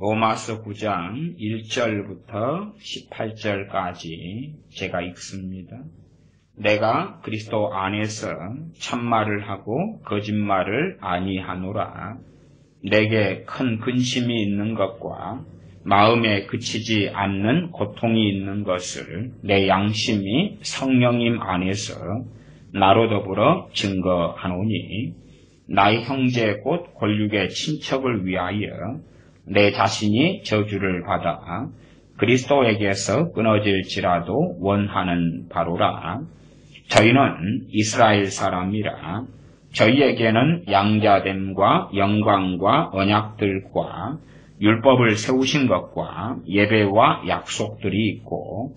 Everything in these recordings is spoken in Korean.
로마서 9장 1절부터 18절까지 제가 읽습니다. 내가 그리스도 안에서 참말을 하고 거짓말을 아니하노라. 내게 큰 근심이 있는 것과 마음에 그치지 않는 고통이 있는 것을 내 양심이 성령님 안에서 나로 더불어 증거하노니, 나의 형제 곧 권륙의 친척을 위하여 내 자신이 저주를 받아 그리스도에게서 끊어질지라도 원하는 바로라. 저희는 이스라엘 사람이라. 저희에게는 양자됨과 영광과 언약들과 율법을 세우신 것과 예배와 약속들이 있고,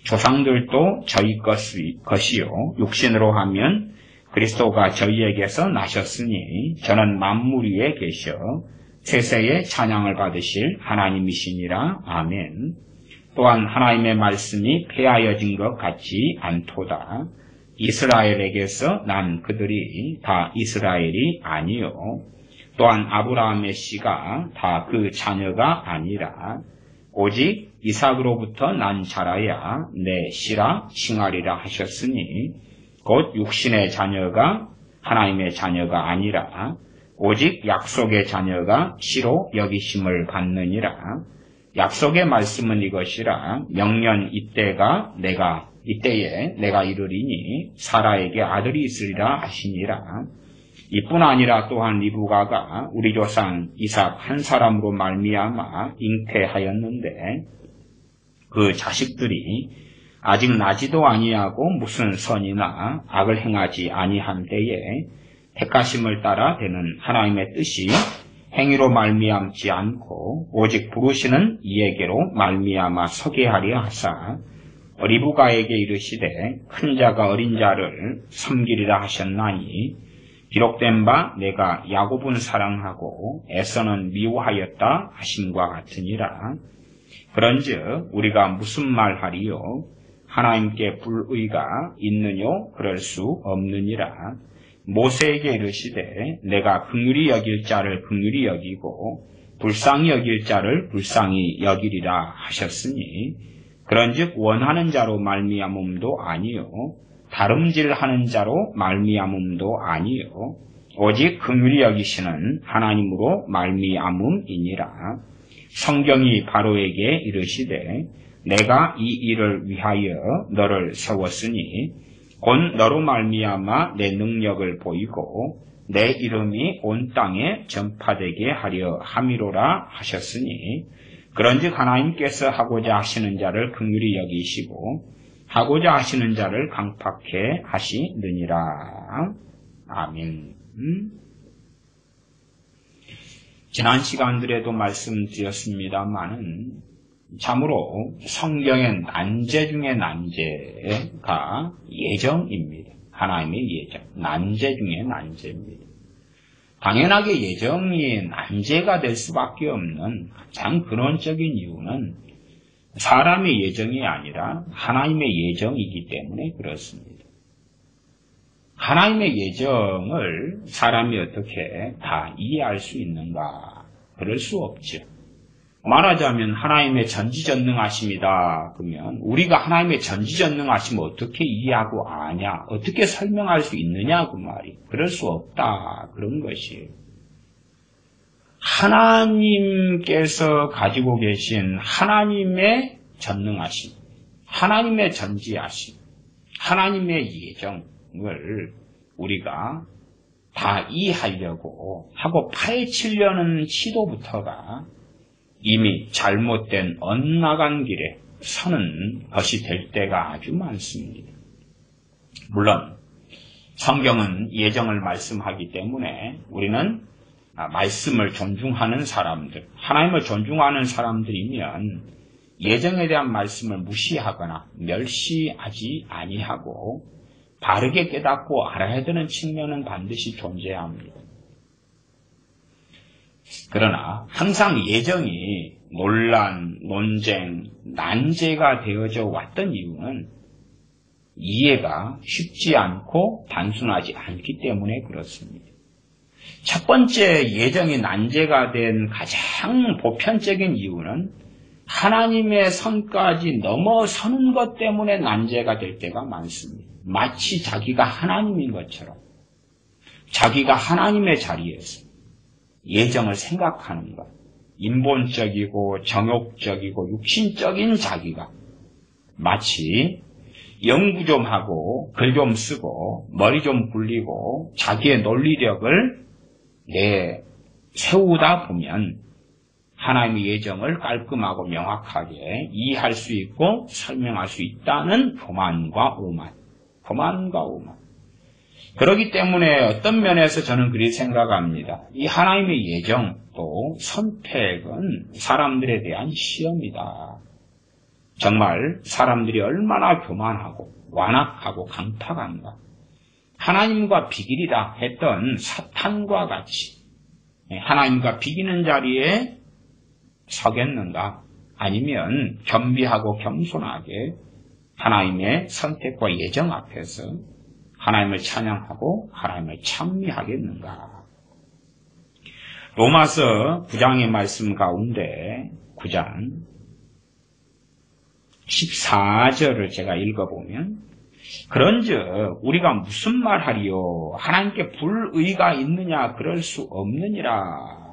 조상들도 저희 것이요 육신으로 하면 그리스도가 저희에게서 나셨으니 저는 만물 위에 계셔 세세의 찬양을 받으실 하나님이시니라. 아멘. 또한 하나님의 말씀이 폐하여진 것 같지 않도다. 이스라엘에게서 난 그들이 다 이스라엘이 아니요, 또한 아브라함의 씨가 다 그 자녀가 아니라 오직 이삭으로부터 난 자라야 내 씨라 칭하리라 하셨으니, 곧 육신의 자녀가 하나님의 자녀가 아니라 오직 약속의 자녀가 씨로 여기심을 받느니라. 약속의 말씀은 이것이라. 명년 이때에 내가 이르리니 사라에게 아들이 있으리라 하시니라. 이뿐 아니라 또한 리브가가 우리 조상 이삭 한 사람으로 말미암아 잉태하였는데, 그 자식들이 아직 나지도 아니하고 무슨 선이나 악을 행하지 아니한 때에 택하심을 따라 되는 하나님의 뜻이 행위로 말미암지 않고 오직 부르시는 이에게로 말미암아 서게 하려 하사, 리브가에게 이르시되 큰 자가 어린 자를 섬기리라 하셨나니, 기록된 바 내가 야곱은 사랑하고 에서는 미워하였다 하심과 같으니라. 그런즉 우리가 무슨 말하리요? 하나님께 불의가 있느뇨? 그럴 수 없느니라. 모세에게 이르시되 내가 긍휼히 여길 자를 긍휼히 여기고 불쌍히 여길 자를 불쌍히 여기리라 하셨으니, 그런즉 원하는 자로 말미암음도 아니요 다름질하는 자로 말미암음도 아니요 오직 긍휼히 여기시는 하나님으로 말미암음이니라. 성경이 바로에게 이르시되 내가 이 일을 위하여 너를 세웠으니 곧 너로 말미암아 내 능력을 보이고 내 이름이 온 땅에 전파되게 하려 함이로라 하셨으니, 그런즉 하나님께서 하고자 하시는 자를 긍휼히 여기시고 하고자 하시는 자를 강팍해 하시느니라. 아멘. 지난 시간들에도 말씀드렸습니다마는 참으로 성경의 난제 중에 난제가 예정입니다. 하나님의 예정. 난제 중에 난제입니다. 당연하게 예정이 난제가 될 수밖에 없는 가장 근원적인 이유는 사람의 예정이 아니라 하나님의 예정이기 때문에 그렇습니다. 하나님의 예정을 사람이 어떻게 다 이해할 수 있는가? 그럴 수 없죠. 말하자면 하나님의 전지전능하심이다. 그러면 우리가 하나님의 전지전능하심을 어떻게 이해하고 아냐? 어떻게 설명할 수 있느냐? 그 말이. 그럴 수 없다. 그런 것이에요. 하나님께서 가지고 계신 하나님의 전능하심, 하나님의 전지하심, 하나님의 예정을 우리가 다 이해하려고 하고 파헤치려는 시도부터가 이미 잘못된 엇나간 길에 서는 것이 될 때가 아주 많습니다. 물론 성경은 예정을 말씀하기 때문에 우리는 말씀을 존중하는 사람들, 하나님을 존중하는 사람들이면 예정에 대한 말씀을 무시하거나 멸시하지 아니하고 바르게 깨닫고 알아야 되는 측면은 반드시 존재합니다. 그러나 항상 예정이 논란, 논쟁, 난제가 되어져 왔던 이유는 이해가 쉽지 않고 단순하지 않기 때문에 그렇습니다. 첫 번째 예정이 난제가 된 가장 보편적인 이유는 하나님의 선까지 넘어서는 것 때문에 난제가 될 때가 많습니다. 마치 자기가 하나님인 것처럼 자기가 하나님의 자리에서 예정을 생각하는 것, 인본적이고 정욕적이고 육신적인 자기가 마치 연구 좀 하고 글 좀 쓰고 머리 좀 굴리고 자기의 논리력을 세우다 보면 하나님의 예정을 깔끔하고 명확하게 이해할 수 있고 설명할 수 있다는 교만과 오만. 그렇기 때문에 어떤 면에서 저는 그리 생각합니다. 이 하나님의 예정 또 선택은 사람들에 대한 시험이다. 정말 사람들이 얼마나 교만하고 완악하고 강팍한가. 하나님과 비기리다 했던 사탄과 같이 하나님과 비기는 자리에 서겠는가? 아니면 겸비하고 겸손하게 하나님의 선택과 예정 앞에서 하나님을 찬양하고 하나님을 찬미하겠는가? 로마서 9장의 말씀 가운데 9장 14절을 제가 읽어보면 그런즉 우리가 무슨 말하리요? 하나님께 불의가 있느냐? 그럴 수 없느니라.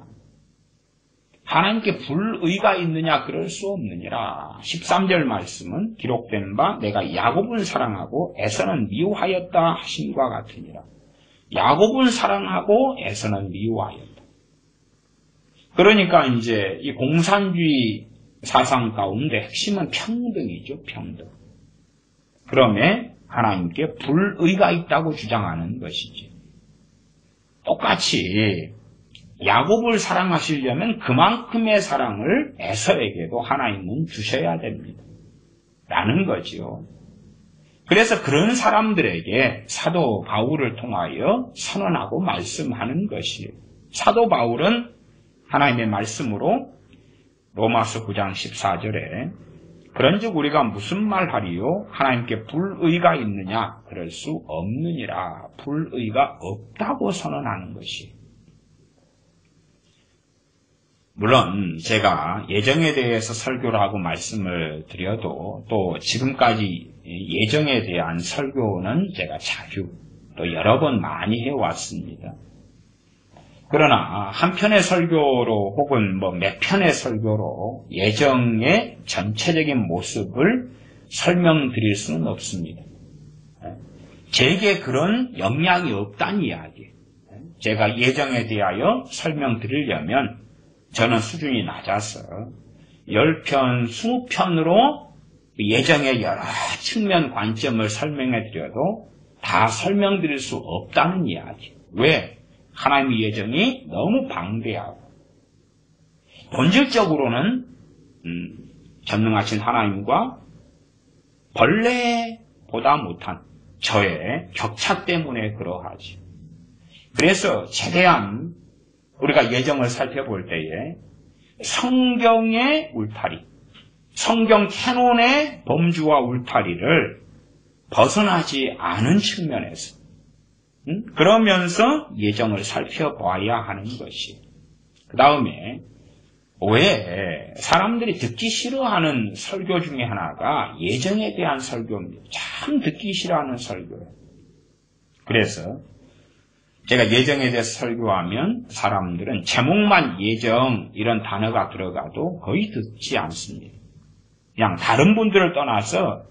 하나님께 불의가 있느냐? 그럴 수 없느니라. 13절 말씀은 기록된 바 내가 야곱은 사랑하고 에서는 미워하였다 하심과 같으니라. 야곱은 사랑하고 에서는 미워하였다. 그러니까 이제 이 공산주의 사상 가운데 핵심은 평등이죠. 평등. 그러면 하나님께 불의가 있다고 주장하는 것이지. 똑같이 야곱을 사랑하시려면 그만큼의 사랑을 에서에게도 하나님은 주셔야 됩니다. 라는 거지요. 그래서 그런 사람들에게 사도 바울을 통하여 선언하고 말씀하는 것이에요. 사도 바울은 하나님의 말씀으로 로마서 9장 14절에 그런즉 우리가 무슨 말하리요? 하나님께 불의가 있느냐? 그럴 수 없느니라. 불의가 없다고 선언하는 것이. 물론 제가 예정에 대해서 설교를 하고 말씀을 드려도 또 지금까지 예정에 대한 설교는 제가 자주 또 여러 번 많이 해왔습니다. 그러나 한 편의 설교로 혹은 몇 편의 설교로 예정의 전체적인 모습을 설명드릴 수는 없습니다. 제게 그런 역량이 없다는 이야기. 제가 예정에 대하여 설명드리려면 저는 수준이 낮아서 10편, 20편으로 예정의 여러 측면 관점을 설명해 드려도 다 설명드릴 수 없다는 이야기. 왜? 하나님의 예정이 너무 방대하고 본질적으로는 전능하신 하나님과 벌레보다 못한 저의 격차 때문에 그러하지. 그래서 최대한 우리가 예정을 살펴볼 때에 성경의 울타리, 성경 캐논의 범주와 울타리를 벗어나지 않은 측면에서 그러면서 예정을 살펴봐야 하는 것이. 그 다음에 왜 사람들이 듣기 싫어하는 설교 중에 하나가 예정에 대한 설교입니다. 참 듣기 싫어하는 설교예요. 그래서 제가 예정에 대해서 설교하면 사람들은 제목만 예정 이런 단어가 들어가도 거의 듣지 않습니다. 그냥 다른 분들을 떠나서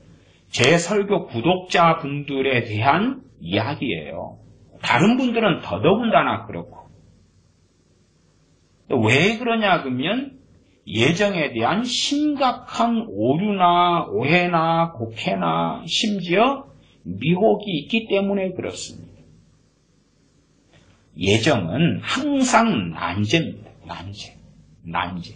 제 설교 구독자분들에 대한 이야기예요. 다른 분들은 더더군다나 그렇고. 왜 그러냐 그러면 예정에 대한 심각한 오류나 오해나 곡해나 심지어 미혹이 있기 때문에 그렇습니다. 예정은 항상 난제입니다. 난제.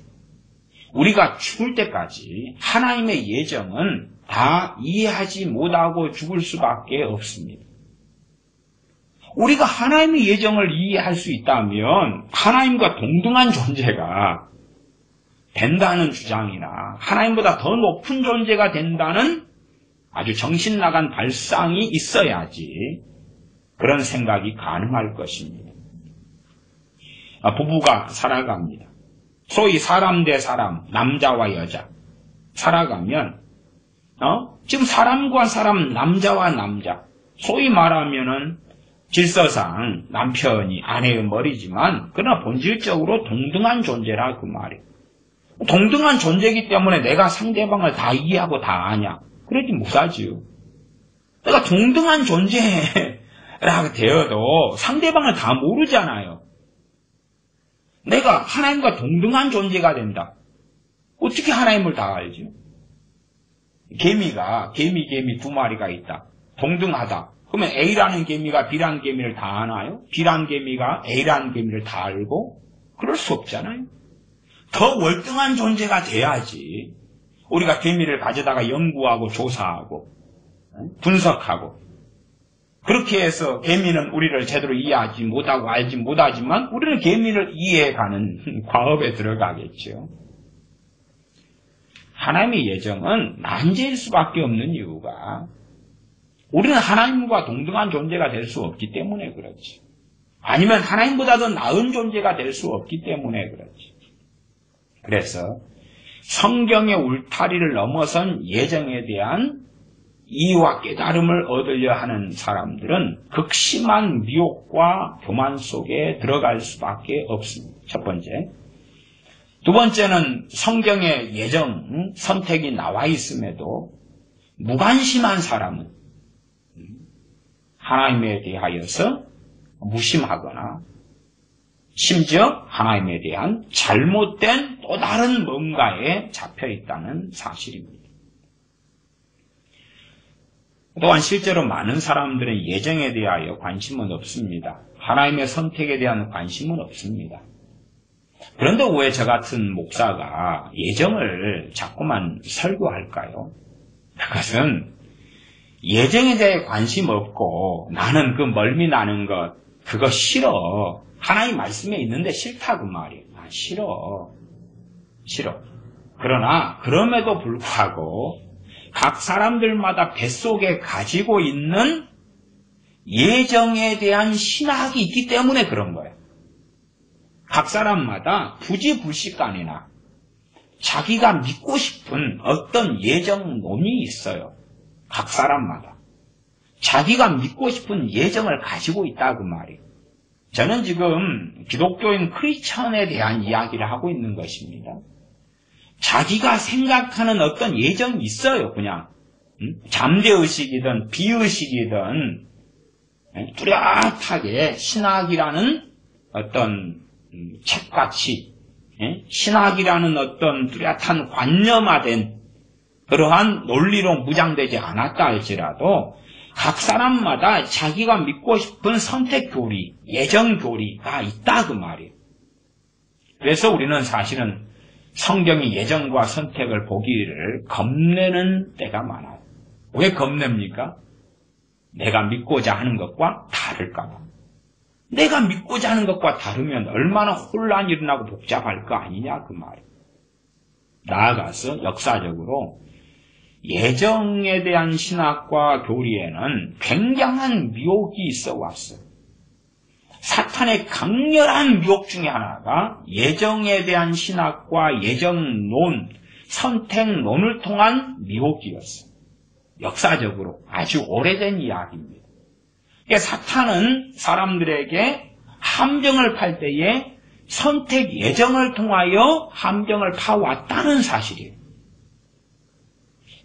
우리가 죽을 때까지 하나님의 예정은 다 이해하지 못하고 죽을 수밖에 없습니다. 우리가 하나님의 예정을 이해할 수 있다면 하나님과 동등한 존재가 된다는 주장이나 하나님보다 더 높은 존재가 된다는 아주 정신나간 발상이 있어야지 그런 생각이 가능할 것입니다. 부부가 살아갑니다. 소위 사람 대 사람, 남자와 여자 살아가면 지금 사람과 사람, 남자와 남자, 소위 말하면은 질서상 남편이 아내의 머리지만 그러나 본질적으로 동등한 존재라 그 말이에요. 동등한 존재이기 때문에 내가 상대방을 다 이해하고 다 아냐? 그러지 못하지요. 내가 동등한 존재라고 되어도 상대방을 다 모르잖아요. 내가 하나님과 동등한 존재가 된다. 어떻게 하나님을 다 알죠? 개미 두 마리가 있다. 동등하다. 그러면 A라는 개미가 B라는 개미를 다 아나요? B라는 개미가 A라는 개미를 다 알고? 그럴 수 없잖아요. 더 월등한 존재가 돼야지. 우리가 개미를 가져다가 연구하고 조사하고 분석하고 그렇게 해서 개미는 우리를 제대로 이해하지 못하고 알지 못하지만 우리는 개미를 이해해가는 과업에 들어가겠죠. 하나님의 예정은 난제일 수밖에 없는 이유가 우리는 하나님과 동등한 존재가 될 수 없기 때문에 그렇지. 아니면 하나님보다 더 나은 존재가 될 수 없기 때문에 그렇지. 그래서 성경의 울타리를 넘어선 예정에 대한 이해와 깨달음을 얻으려 하는 사람들은 극심한 미혹과 교만 속에 들어갈 수밖에 없습니다. 첫 번째. 두 번째는 성경의 예정, 선택이 나와 있음에도 무관심한 사람은 하나님에 대하여서 무심하거나 심지어 하나님에 대한 잘못된 또 다른 뭔가에 잡혀 있다는 사실입니다. 또한 실제로 많은 사람들은 예정에 대하여 관심은 없습니다. 하나님의 선택에 대한 관심은 없습니다. 그런데 왜 저 같은 목사가 예정을 자꾸만 설교할까요? 그것은 예정에 대해 관심 없고 나는 그 멀미 나는 것 그거 싫어. 하나님 말씀에 있는데 싫다 그 말이에요. 싫어. 그러나 그럼에도 불구하고 각 사람들마다 뱃속에 가지고 있는 예정에 대한 신학이 있기 때문에 그런 거예요. 각 사람마다 부지불식간이나 자기가 믿고 싶은 어떤 예정론이 있어요. 각 사람마다. 자기가 믿고 싶은 예정을 가지고 있다 그 말이에요. 저는 지금 기독교인 크리스천에 대한 이야기를 하고 있는 것입니다. 자기가 생각하는 어떤 예정이 있어요. 그냥 잠재의식이든 비의식이든 뚜렷하게 신학이라는 어떤 책같이 신학이라는 어떤 뚜렷한 관념화된 그러한 논리로 무장되지 않았다 할지라도 각 사람마다 자기가 믿고 싶은 선택 교리, 예정 교리가 있다 그 말이에요. 그래서 우리는 사실은 성경이 예정과 선택을 보기를 겁내는 때가 많아요. 왜 겁냅니까? 내가 믿고자 하는 것과 다를까 봐. 내가 믿고자 하는 것과 다르면 얼마나 혼란이 일어나고 복잡할 거 아니냐 그 말이에요. 나아가서 역사적으로 예정에 대한 신학과 교리에는 굉장한 미혹이 있어 왔어요. 사탄의 강렬한 미혹 중에 하나가 예정에 대한 신학과 예정론, 선택론을 통한 미혹이었어요. 역사적으로 아주 오래된 이야기입니다. 그러니까 사탄은 사람들에게 함정을 팔 때에 선택 예정을 통하여 함정을 파왔다는 사실이에요.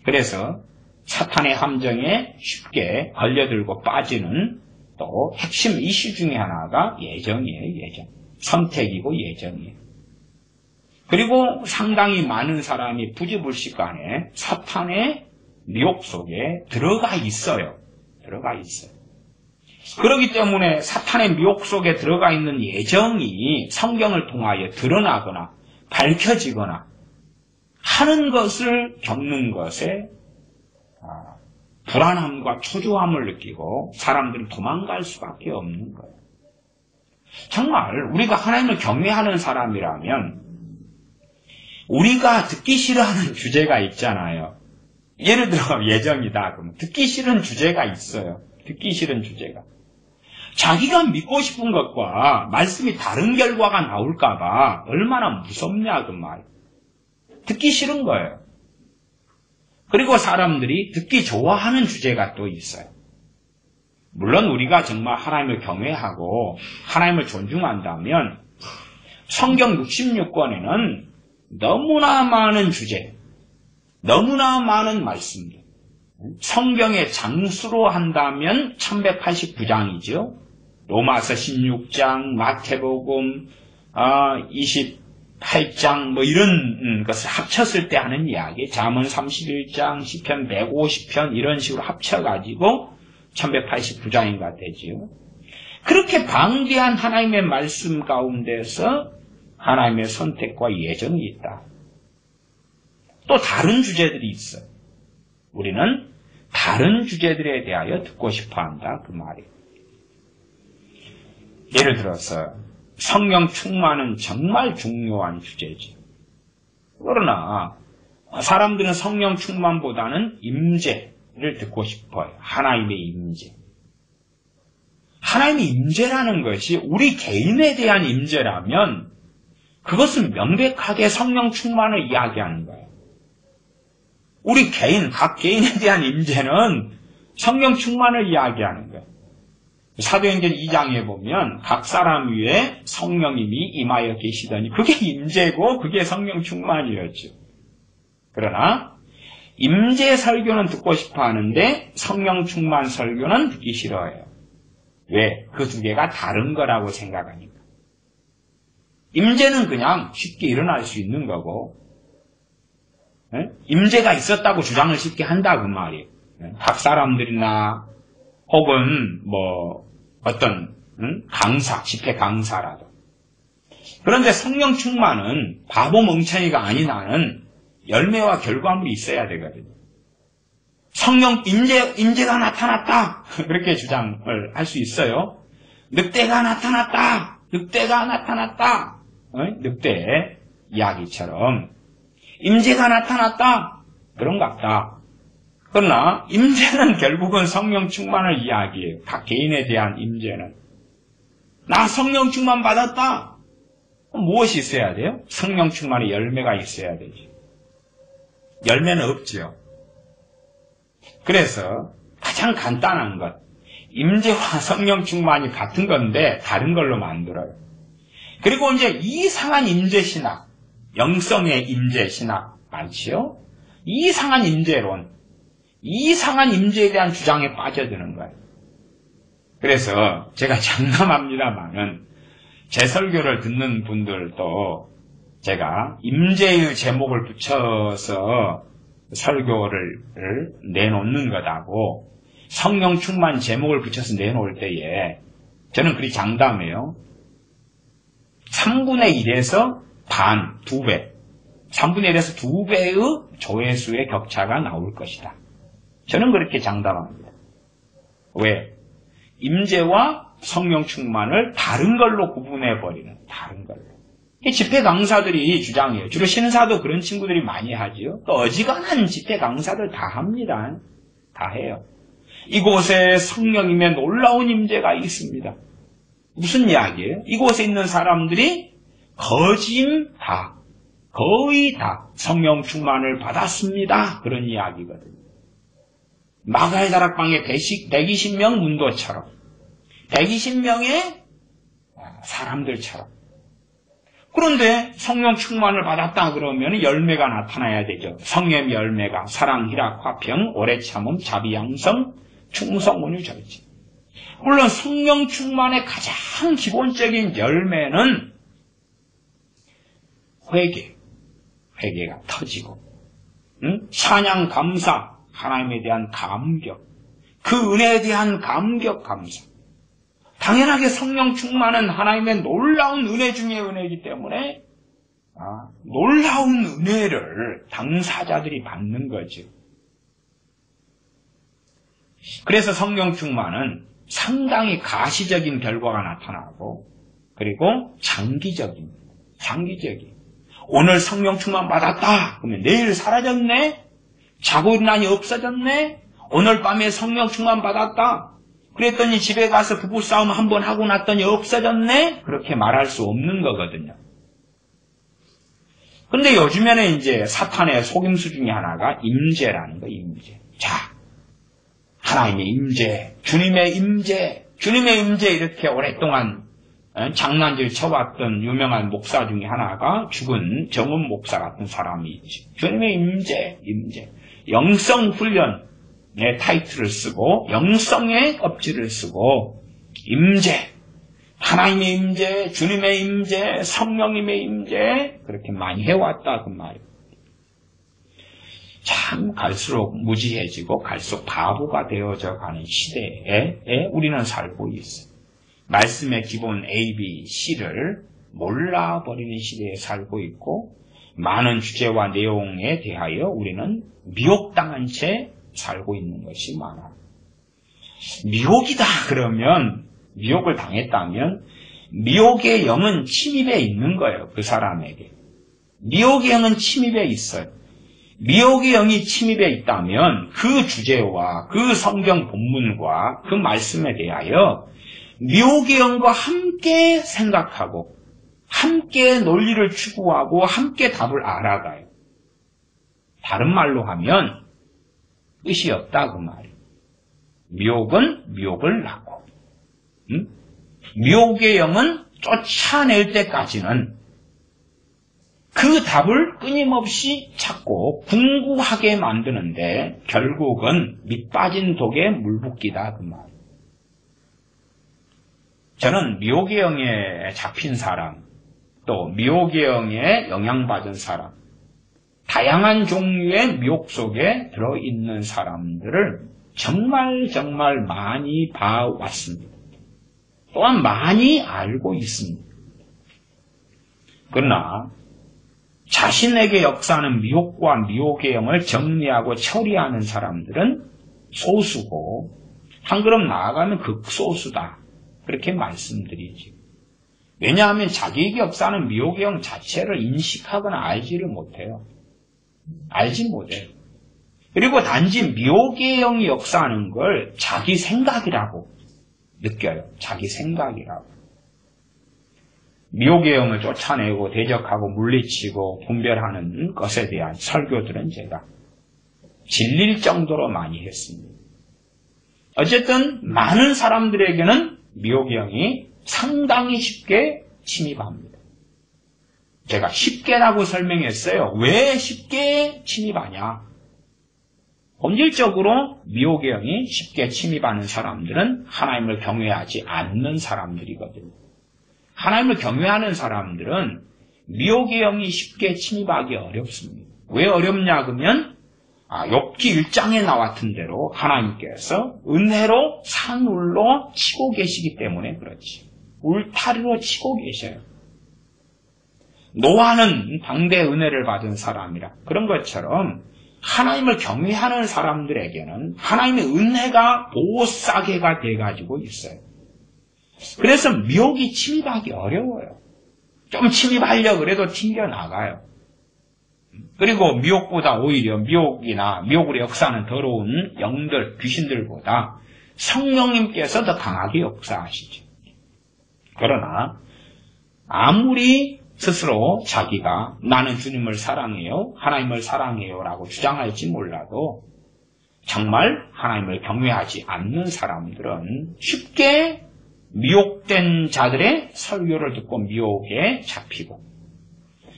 그래서 사탄의 함정에 쉽게 걸려들고 빠지는 또 핵심 이슈 중에 하나가 예정이에요. 예정. 선택이고 예정이에요. 그리고 상당히 많은 사람이 부지불식간에 사탄의 미혹 속에 들어가 있어요. 그렇기 때문에 사탄의 미혹 속에 들어가 있는 예정이 성경을 통하여 드러나거나 밝혀지거나 하는 것을 겪는 것에 불안함과 초조함을 느끼고 사람들은 도망갈 수밖에 없는 거예요. 정말 우리가 하나님을 경외하는 사람이라면 우리가 듣기 싫어하는 주제가 있잖아요. 예를 들어 예정이다. 그러면 듣기 싫은 주제가 있어요. 듣기 싫은 주제가. 자기가 믿고 싶은 것과 말씀이 다른 결과가 나올까봐 얼마나 무섭냐 그 말. 듣기 싫은 거예요. 그리고 사람들이 듣기 좋아하는 주제가 또 있어요. 물론 우리가 정말 하나님을 경외하고 하나님을 존중한다면 성경 66권에는 너무나 많은 주제, 너무나 많은 말씀들, 성경의 장수로 한다면 1189장이죠. 로마서 16장, 마태복음 28장 뭐 이런 것을 합쳤을 때 하는 이야기, 잠언 31장, 시편 150편 이런 식으로 합쳐가지고 1189장인가 되지요. 그렇게 방대한 하나님의 말씀 가운데서 하나님의 선택과 예정이 있다. 또 다른 주제들이 있어요. 우리는 다른 주제들에 대하여 듣고 싶어한다 그 말이에요. 예를 들어서 성령 충만은 정말 중요한 주제지. 그러나 사람들은 성령 충만보다는 임재를 듣고 싶어요. 하나님의 임재. 하나님의 임재라는 것이 우리 개인에 대한 임재라면 그것은 명백하게 성령 충만을 이야기하는 거예요. 우리 개인, 각 개인에 대한 임재는 성령 충만을 이야기하는 거예요. 사도행전 2장에 보면 각 사람 위에 성령님이 임하여 계시더니 그게 임재고 그게 성령 충만이었죠. 그러나 임재 설교는 듣고 싶어 하는데 성령 충만 설교는 듣기 싫어해요. 왜? 그 두 개가 다른 거라고 생각하니까. 임재는 그냥 쉽게 일어날 수 있는 거고 임재가 있었다고 주장을 쉽게 한다 그 말이에요. 각 사람들이나 혹은 뭐 어떤 강사, 집회 강사라도. 그런데 성령 충만은 바보 멍청이가 아닌 한은 열매와 결과물이 있어야 되거든요. 성령 임재가 나타났다 그렇게 주장을 할 수 있어요. 늑대가 나타났다. 늑대가 나타났다. 늑대 이야기처럼 임재가 나타났다. 그런 것 같다. 그러나 임재는 결국은 성령 충만을 이야기해요. 각 개인에 대한 임재는. 나 성령 충만 받았다. 무엇이 있어야 돼요? 성령 충만의 열매가 있어야 되죠. 열매는 없죠. 그래서 가장 간단한 것, 임재와 성령 충만이 같은 건데 다른 걸로 만들어요. 그리고 이제 이상한 임재 신학, 영성의 임재 신학 많지요? 이상한 임재론, 이상한 임재에 대한 주장에 빠져드는 거예요. 그래서 제가 장담합니다만은 제 설교를 듣는 분들도 제가 임재의 제목을 붙여서 설교를 내놓는 것하고 성령 충만 제목을 붙여서 내놓을 때에 저는 그리 장담해요. 3분의 1에서 반, 2배, 3분의 1에서 2배의 조회수의 격차가 나올 것이다. 저는 그렇게 장담합니다. 왜? 임재와 성령 충만을 다른 걸로 구분해버리는, 다른 걸로. 집회 강사들이 주장해요. 주로 신사도 그런 친구들이 많이 하지요. 또 어지간한 집회 강사들 다 합니다. 다 해요. 이곳에 성령님의 놀라운 임재가 있습니다. 무슨 이야기예요? 이곳에 있는 사람들이 거의 다 성령 충만을 받았습니다. 그런 이야기거든요. 마가의 다락방에 120명 문도처럼 120명의 사람들처럼. 그런데 성령 충만을 받았다 그러면 열매가 나타나야 되죠. 성령의 열매가 사랑, 희락, 화평, 오래 참음, 자비, 양성, 충성, 온유, 절제. 물론 성령 충만의 가장 기본적인 열매는 회개가 터지고 찬양, 감사, 하나님에 대한 감격, 그 은혜에 대한 감격, 감사. 당연하게 성령 충만은 하나님의 놀라운 은혜 중의 은혜이기 때문에 놀라운 은혜를 당사자들이 받는 거죠. 그래서 성령 충만은 상당히 가시적인 결과가 나타나고 그리고 장기적인. 오늘 성령 충만 받았다. 그러면 내일 사라졌네. 자고 일어나니 없어졌네. 오늘 밤에 성령 충만 받았다. 그랬더니 집에 가서 부부싸움 한번 하고 났더니 없어졌네? 그렇게 말할 수 없는 거거든요. 근데 요즘에는 이제 사탄의 속임수 중에 하나가 임재라는 거예요, 임재. 자, 하나님의 임재, 주님의 임재, 주님의 임재 이렇게 오랫동안 장난질 쳐왔던 유명한 목사 중에 하나가 죽은 정은 목사 같은 사람이 있지. 주님의 임재, 임재. 영성훈련의 타이틀을 쓰고 영성의 껍질을 쓰고 임재, 하나님의 임재, 주님의 임재, 성령님의 임재 그렇게 많이 해왔다 그 말이에요. 참 갈수록 무지해지고 갈수록 바보가 되어져 가는 시대에 우리는 살고 있어요. 말씀의 기본 A, B, C를 몰라버리는 시대에 살고 있고 많은 주제와 내용에 대하여 우리는 미혹당한 채 살고 있는 것이 많아요. 미혹이다 그러면 미혹을 당했다면 미혹의 영은 침입해 있는 거예요. 그 사람에게. 미혹의 영은 침입해 있어요. 미혹의 영이 침입해 있다면 그 주제와 그 성경 본문과 그 말씀에 대하여 미혹의 영과 함께 생각하고 함께 논리를 추구하고 함께 답을 알아가요. 다른 말로 하면 뜻이 없다 그 말이에요. 미혹은 미혹을 낳고 미혹의 영은 쫓아낼 때까지는 그 답을 끊임없이 찾고 궁구하게 만드는데 결국은 밑빠진 독에 물붓기다 그 말. 저는 미혹의 영에 잡힌 사람, 또 미혹의 영에 영향받은 사람, 다양한 종류의 미혹 속에 들어있는 사람들을 정말 많이 봐왔습니다. 또한 많이 알고 있습니다. 그러나 자신에게 역사하는 미혹과 미혹의 영을 정리하고 처리하는 사람들은 소수고 한 걸음 나아가면 극소수다. 그렇게 말씀드리지. 왜냐하면 자기에게 역사하는 미혹의 영 자체를 인식하거나 알지를 못해요. 알지 못해요. 그리고 단지 미혹의 영이 역사하는 걸 자기 생각이라고 느껴요. 자기 생각이라고. 미혹의 영을 쫓아내고 대적하고 물리치고 분별하는 것에 대한 설교들은 제가 질릴 정도로 많이 했습니다. 어쨌든 많은 사람들에게는 미혹의 영이 상당히 쉽게 침입합니다. 제가 쉽게라고 설명했어요. 왜 쉽게 침입하냐? 본질적으로 미혹의 영이 쉽게 침입하는 사람들은 하나님을 경외하지 않는 사람들이거든요. 하나님을 경외하는 사람들은 미혹의 영이 쉽게 침입하기 어렵습니다. 왜 어렵냐 그러면 욥기 1장에 나왔던 대로 하나님께서 은혜로 산울로 치고 계시기 때문에 그렇지. 울타리로 치고 계셔요. 노아는 당대 은혜를 받은 사람이라 그런 것처럼 하나님을 경외하는 사람들에게는 하나님의 은혜가 보호싸개가 돼가지고 있어요. 그래서 미혹이 침입하기 어려워요. 좀 침입하려고 그래도 튕겨나가요. 그리고 미혹보다 오히려 미혹으로 역사하는 더러운 영들, 귀신들보다 성령님께서 더 강하게 역사하시죠. 그러나 아무리 스스로 자기가 나는 주님을 사랑해요, 하나님을 사랑해요 라고 주장할지 몰라도 정말 하나님을 경외하지 않는 사람들은 쉽게 미혹된 자들의 설교를 듣고 미혹에 잡히고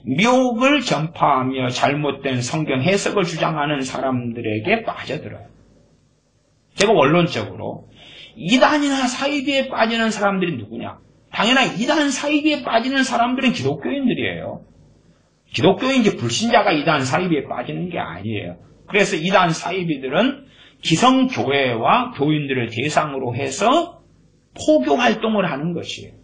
미혹을 전파하며 잘못된 성경 해석을 주장하는 사람들에게 빠져들어요. 제가 원론적으로 이단이나 사이비에 빠지는 사람들이 누구냐? 당연히 이단 사이비에 빠지는 사람들은 기독교인들이에요. 기독교인지 불신자가 이단 사이비에 빠지는 게 아니에요. 그래서 이단 사이비들은 기성교회와 교인들을 대상으로 해서 포교 활동을 하는 것이에요.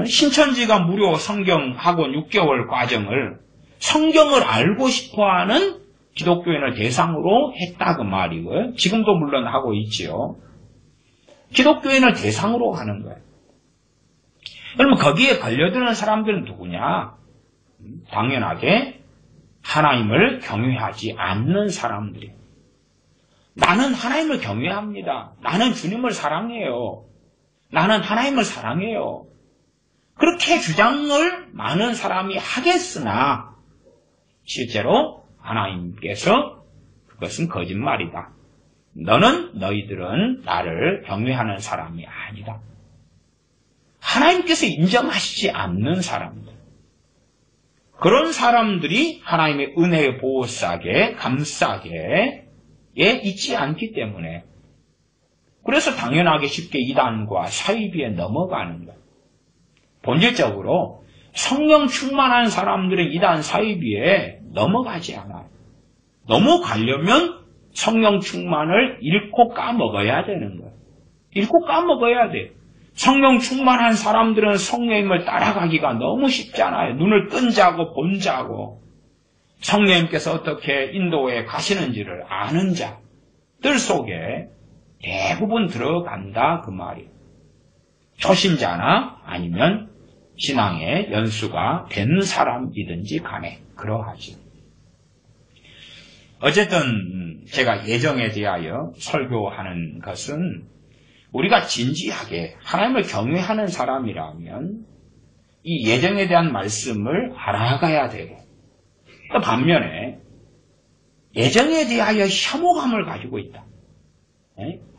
신천지가 무료 성경학원 6개월 과정을 성경을 알고 싶어하는 기독교인을 대상으로 했다 그 말이고요. 지금도 물론 하고 있지요. 기독교인을 대상으로 하는 거예요. 그러면 거기에 걸려드는 사람들은 누구냐? 당연하게 하나님을 경외하지 않는 사람들이에요. 나는 하나님을 경외합니다. 나는 주님을 사랑해요. 나는 하나님을 사랑해요. 그렇게 주장을 많은 사람이 하겠으나 실제로 하나님께서 그것은 거짓말이다. 너희들은 나를 경외하는 사람이 아니다. 하나님께서 인정하시지 않는 사람들. 그런 사람들이 하나님의 은혜의 보호싸게, 감싸게 있지 않기 때문에 그래서 당연하게 쉽게 이단과 사이비에 넘어가는 거예요. 본질적으로 성령 충만한 사람들은 이단 사이비에 넘어가지 않아요. 넘어가려면 성령 충만을 잃고 까먹어야 되는 거예요. 잃고 까먹어야 돼요. 성령 충만한 사람들은 성령님을 따라가기가 너무 쉽잖아요. 눈을 뜬 자고 본 자고 성령님께서 어떻게 인도에 가시는지를 아는 자들 속에 대부분 들어간다 그 말이에요. 초신자나 아니면 신앙의 연수가 된 사람이든지 간에 그러하지. 어쨌든 제가 예정에 대하여 설교하는 것은 우리가 진지하게 하나님을 경외하는 사람이라면 이 예정에 대한 말씀을 알아가야 되고 또 반면에 예정에 대하여 혐오감을 가지고 있다.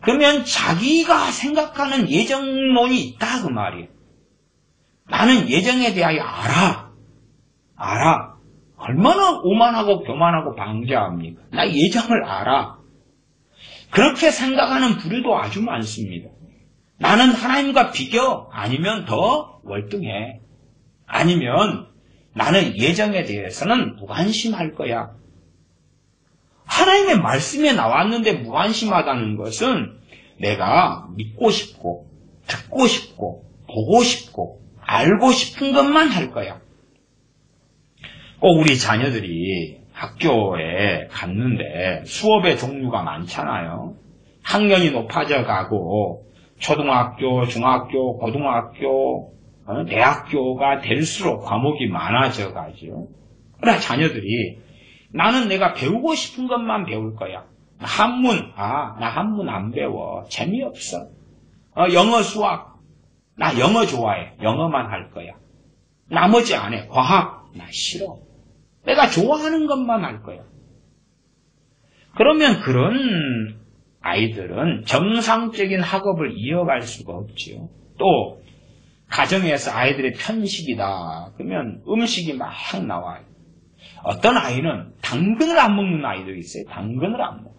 그러면 자기가 생각하는 예정론이 있다 그 말이에요. 나는 예정에 대하여 알아. 얼마나 오만하고 교만하고 방자합니까? 나 예정을 알아. 그렇게 생각하는 부류도 아주 많습니다. 나는 하나님과 비교 아니면 더 월등해. 아니면 나는 예정에 대해서는 무관심할 거야. 하나님의 말씀에 나왔는데 무관심하다는 것은 내가 믿고 싶고 듣고 싶고 보고 싶고 알고 싶은 것만 할 거야. 꼭 우리 자녀들이 학교에 갔는데 수업의 종류가 많잖아요. 학년이 높아져 가고 초등학교, 중학교, 고등학교, 대학교가 될수록 과목이 많아져 가죠. 그러나 자녀들이 나는 내가 배우고 싶은 것만 배울 거야. 한문, 나 한문 안 배워. 재미없어. 영어, 수학, 나 영어 좋아해. 영어만 할 거야. 나머지 안 해. 과학, 나 싫어. 내가 좋아하는 것만 할 거야. 그러면 그런 아이들은 정상적인 학업을 이어갈 수가 없지요. 또 가정에서 아이들의 편식이다. 그러면 음식이 막 나와요. 어떤 아이는 당근을 안 먹는 아이도 있어요. 당근을 안 먹어.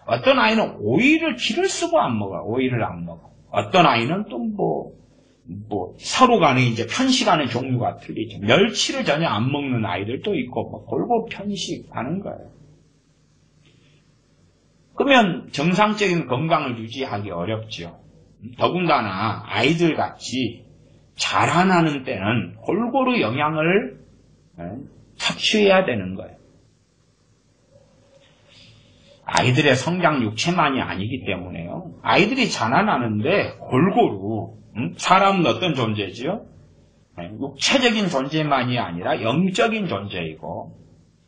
어떤 아이는 오이를 기를 쓰고 안 먹어. 오이를 안 먹어. 어떤 아이는 또 서로 간에 이제 편식하는 종류가 틀리죠. 멸치를 전혀 안 먹는 아이들도 있고, 골고 편식하는 거예요. 그러면 정상적인 건강을 유지하기 어렵죠. 더군다나 아이들 같이 자라나는 때는 골고루 영양을 섭취해야 되는 거예요. 아이들의 성장 육체만이 아니기 때문에요. 아이들이 자라나는데 골고루 사람은 어떤 존재지요? 육체적인 존재만이 아니라 영적인 존재이고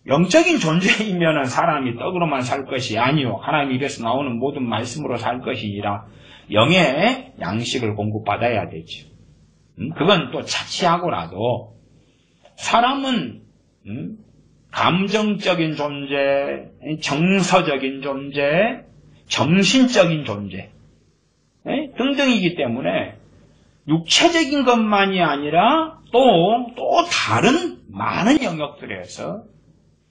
영적인 존재이면 사람이 떡으로만 살 것이 아니요. 하나님 입에서 나오는 모든 말씀으로 살 것이니라 영의 양식을 공급받아야 되죠. 그건 또 차치하고라도 사람은 감정적인 존재, 정서적인 존재, 정신적인 존재 등등이기 때문에 육체적인 것만이 아니라 또 다른 많은 영역들에서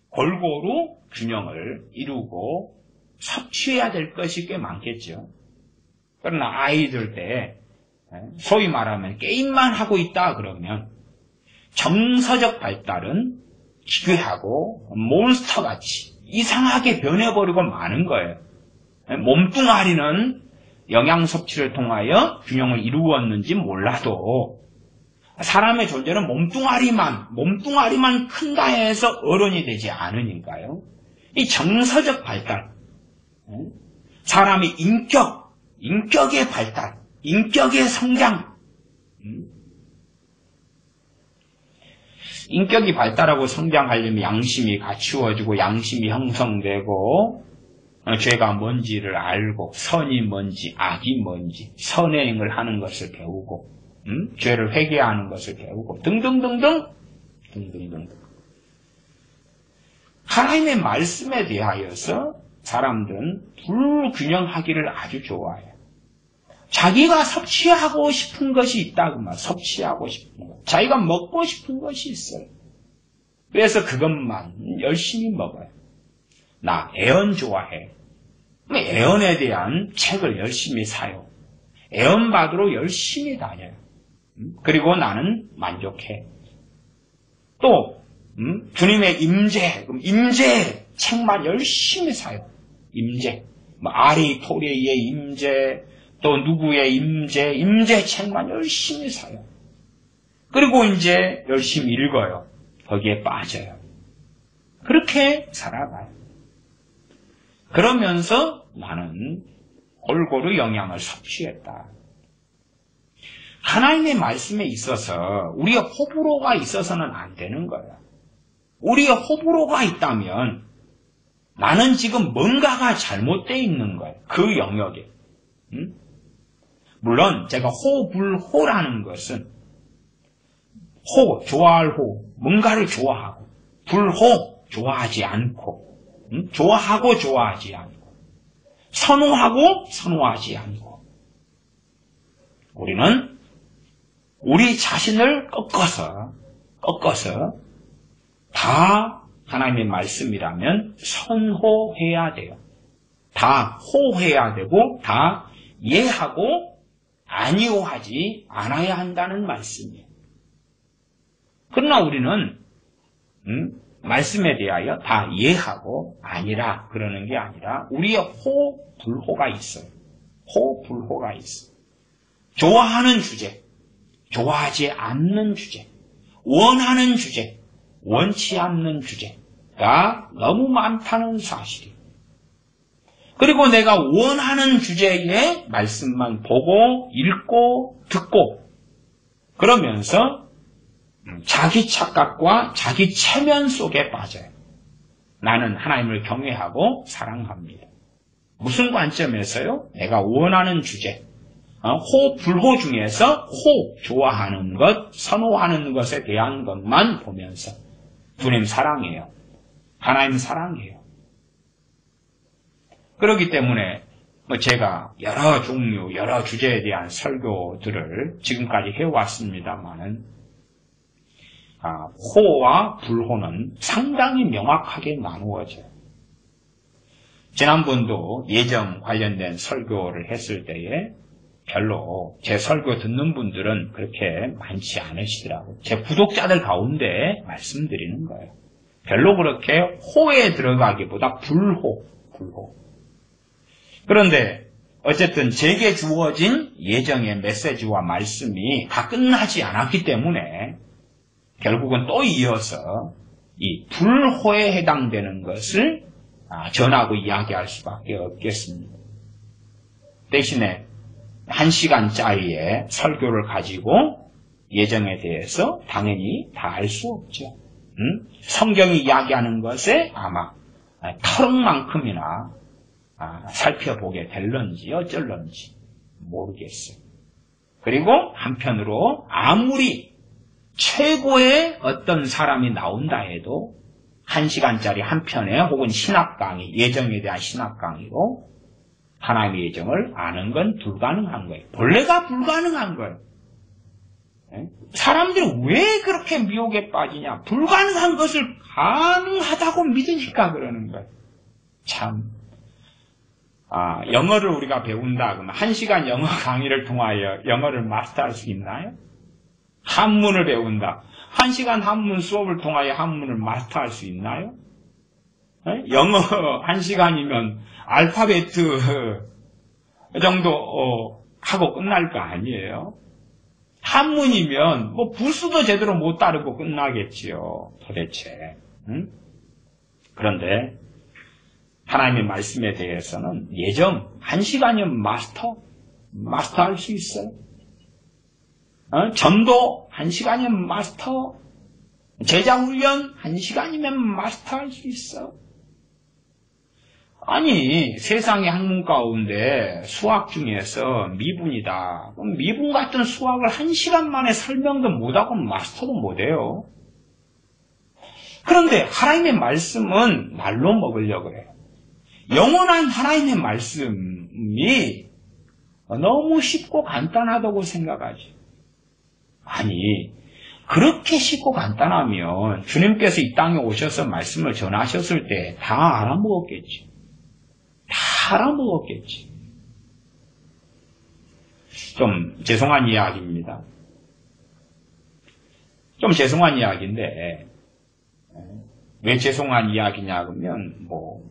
골고루 균형을 이루고 섭취해야 될 것이 꽤 많겠죠. 그러나 아이들 때 소위 말하면 게임만 하고 있다 그러면 정서적 발달은 기괴하고 몬스터같이 이상하게 변해버리고 마는 거예요. 몸뚱아리는 영양 섭취를 통하여 균형을 이루었는지 몰라도 사람의 존재는 몸뚱아리만 큰다 해서 어른이 되지 않으니까요. 이 정서적 발달, 사람의 인격의 발달, 인격의 성장, 인격이 발달하고 성장하려면 양심이 갖추어지고 양심이 형성되고 죄가 뭔지를 알고 선이 뭔지 악이 뭔지 선행을 하는 것을 배우고 죄를 회개하는 것을 배우고 등등등등 하나님의 말씀에 대하여서 사람들은 불균형하기를 아주 좋아해요. 자기가 섭취하고 싶은 것이 있다고 말, 섭취하고 싶은 것, 자기가 먹고 싶은 것이 있어요. 그래서 그것만 열심히 먹어요. 나 애언 좋아해. 애언에 대한 책을 열심히 사요. 애언 받으러 열심히 다녀요. 그리고 나는 만족해. 또 주님의 임재, 임재 책만 열심히 사요. 임재, 아리토리의 임재, 또 누구의 임재, 임재 책만 열심히 사요. 그리고 이제 열심히 읽어요. 거기에 빠져요. 그렇게 살아가요. 그러면서 나는 골고루 영양을 섭취했다. 하나님의 말씀에 있어서 우리의 호불호가 있어서는 안 되는 거예요. 우리의 호불호가 있다면 나는 지금 뭔가가 잘못되어 있는 거예요. 그 영역에. 물론 제가 호불호라는 것은 호, 좋아할 호, 뭔가를 좋아하고 불호, 좋아하지 않고 좋아하고 좋아하지 않고 선호하고 선호하지 않고 우리는 우리 자신을 꺾어서 다 하나님의 말씀이라면 선호해야 돼요. 다 호해야 되고 다 이해하고 아니오하지 않아야 한다는 말씀이에요. 그러나 우리는 말씀에 대하여 다 이해하고 아니라 그러는 게 아니라 우리의 호불호가 있어요. 호불호가 있어요. 좋아하는 주제, 좋아하지 않는 주제, 원하는 주제, 원치 않는 주제가 너무 많다는 사실이에요. 그리고 내가 원하는 주제의 말씀만 보고 읽고 듣고 그러면서 자기 착각과 자기 체면 속에 빠져요. 나는 하나님을 경외하고 사랑합니다. 무슨 관점에서요? 내가 원하는 주제, 호불호 중에서 좋아하는 것, 선호하는 것에 대한 것만 보면서 주님 사랑해요. 하나님 사랑해요. 그렇기 때문에 제가 여러 종류, 여러 주제에 대한 설교들을 지금까지 해왔습니다만은 호와 불호는 상당히 명확하게 나누어져요. 지난번도 예정 관련된 설교를 했을 때에 별로 제 설교 듣는 분들은 그렇게 많지 않으시더라고요. 제 구독자들 가운데 말씀드리는 거예요. 별로 그렇게 호에 들어가기보다 불호. 그런데 어쨌든 제게 주어진 예정의 메시지와 말씀이 다 끝나지 않았기 때문에 결국은 또 이어서 이 불호에 해당되는 것을 전하고 이야기할 수밖에 없겠습니다. 대신에 1시간짜리의 설교를 가지고 예정에 대해서 당연히 다 알 수 없죠. 성경이 이야기하는 것에 아마 터럭만큼이나 살펴보게 될런지 어쩔런지 모르겠어요. 그리고 한편으로 아무리 최고의 어떤 사람이 나온다 해도 1시간짜리 한 편에 혹은 신학 강의, 예정에 대한 신학 강의로 하나님의 예정을 아는 건 불가능한 거예요. 본래가 불가능한 거예요. 사람들이 왜 그렇게 미혹에 빠지냐? 불가능한 것을 가능하다고 믿으니까 그러는 거예요. 참. 영어를 우리가 배운다 그러면 1시간 영어 강의를 통하여 영어를 마스터할 수 있나요? 한문을 배운다. 1시간 한문 수업을 통하여 한문을 마스터할 수 있나요? 영어 1시간이면 알파베트 정도 하고 끝날 거 아니에요? 한문이면 부수도 제대로 못 따르고 끝나겠지요. 도대체. 그런데 하나님의 말씀에 대해서는 예정 1시간이면 마스터할 수 있어요. 전도 1시간이면 마스터, 제자훈련 1시간이면 마스터할 수 있어. 아니, 세상의 학문 가운데 수학 중에서 미분이다. 그럼 미분 같은 수학을 1시간 만에 설명도 못하고 마스터도 못해요. 그런데 하나님의 말씀은 말로 먹으려고 그래요. 영원한 하나님의 말씀이 너무 쉽고 간단하다고 생각하지. 아니, 그렇게 쉽고 간단하면 주님께서 이 땅에 오셔서 말씀을 전하셨을 때 다 알아먹었겠지. 다 알아먹었겠지. 좀 죄송한 이야기입니다. 좀 죄송한 이야기인데 왜 죄송한 이야기냐 그러면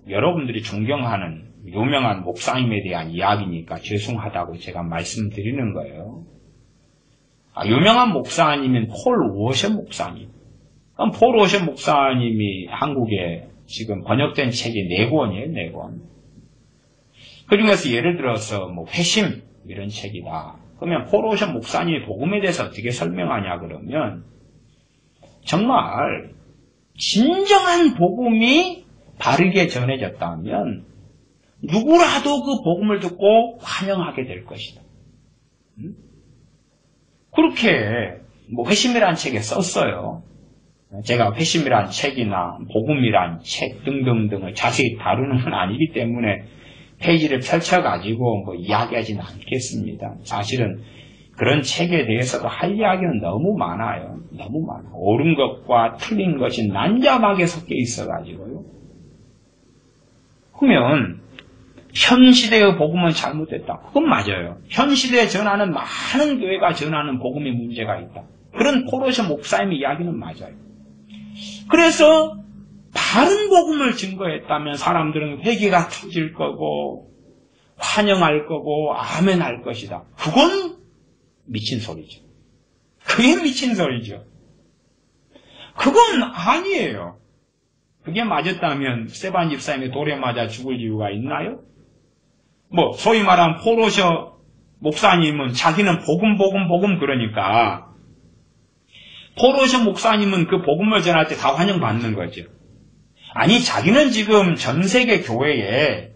여러분들이 존경하는 유명한 목사님에 대한 이야기니까 죄송하다고 제가 말씀드리는 거예요. 유명한 목사님인 폴 워셔 목사님. 폴 워셔 목사님이 한국에 지금 번역된 책이 4권이에요, 4권. 그 중에서 예를 들어서 회심 이런 책이다. 그러면 폴 워셔 목사님이 복음에 대해서 어떻게 설명하냐 그러면 정말 진정한 복음이 바르게 전해졌다면 누구라도 그 복음을 듣고 환영하게 될 것이다. 그렇게 회심이라는 책에 썼어요. 제가 회심이란 책이나 복음이란 책 등등등을 자세히 다루는 건 아니기 때문에 페이지를 펼쳐가지고 이야기하지는 않겠습니다. 사실은 그런 책에 대해서도 할 이야기는 너무 많아요. 너무 많아. 옳은 것과 틀린 것이 난잡하게 섞여 있어가지고요. 그러면 현 시대의 복음은 잘못됐다. 그건 맞아요. 현 시대에 전하는 많은 교회가 전하는 복음에 문제가 있다. 그런 폴 워셔 목사님의 이야기는 맞아요. 그래서 바른 복음을 증거했다면 사람들은 회개가 터질 거고 환영할 거고 아멘 할 것이다. 그건 미친 소리죠. 그게 미친 소리죠. 그건 아니에요. 그게 맞았다면 스테반 집사님이 돌에 맞아 죽을 이유가 있나요? 소위 말하는 폴 워셔 목사님은 자기는 복음 그러니까 폴 워셔 목사님은 그 복음을 전할 때 다 환영받는 거죠. 아니, 자기는 지금 전 세계 교회에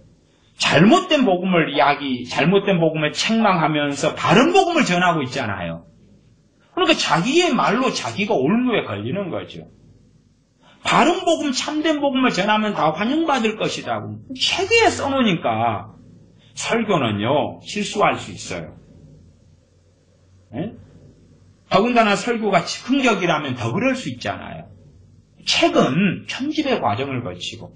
잘못된 복음을 책망하면서 바른 복음을 전하고 있잖아요. 그러니까 자기의 말로 자기가 올무에 걸리는 거죠. 바른 복음, 참된 복음을 전하면 다 환영받을 것이다. 책에 써놓으니까 설교는요, 실수할 수 있어요. 네? 더군다나 설교가 즉흥적이라면 더 그럴 수 있잖아요. 책은 편집의 과정을 거치고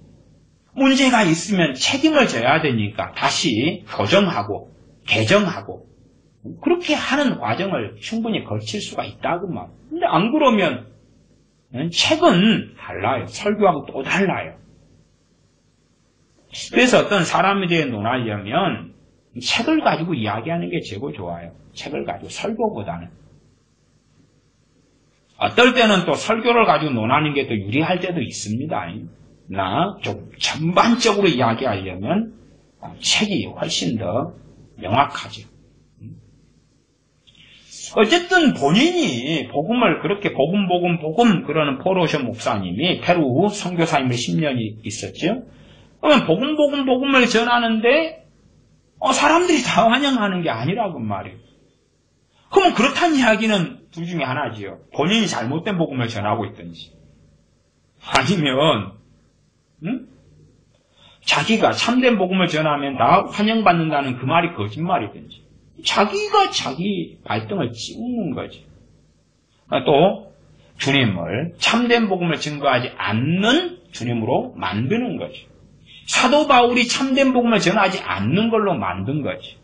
문제가 있으면 책임을 져야 되니까 다시 교정하고 개정하고 그렇게 하는 과정을 충분히 거칠 수가 있다고 말. 근데 안 그러면 책은 달라요. 설교하고 또 달라요. 그래서 어떤 사람에 대해 논하려면 책을 가지고 이야기하는 게 최고 좋아요. 책을 가지고 설교보다는. 어떨 때는 또 설교를 가지고 논하는 게 더 유리할 때도 있습니다. 좀 전반적으로 이야기하려면 책이 훨씬 더 명확하죠. 어쨌든 본인이 복음을 그렇게 복음 그러는 폴 워셔 목사님이 페루 선교사님을 10년이 있었죠. 그러면 복음을 전하는데 사람들이 다 환영하는 게 아니라고 말이에요. 그러면 그렇다는 이야기는 둘 중에 하나지요. 본인이 잘못된 복음을 전하고 있든지 아니면 자기가 참된 복음을 전하면 다 환영받는다는 그 말이 거짓말이든지 자기가 자기 발등을 찍는 거지. 또 주님을 참된 복음을 증거하지 않는 주님으로 만드는 거지. 사도 바울이 참된 복음을 전하지 않는 걸로 만든 거지.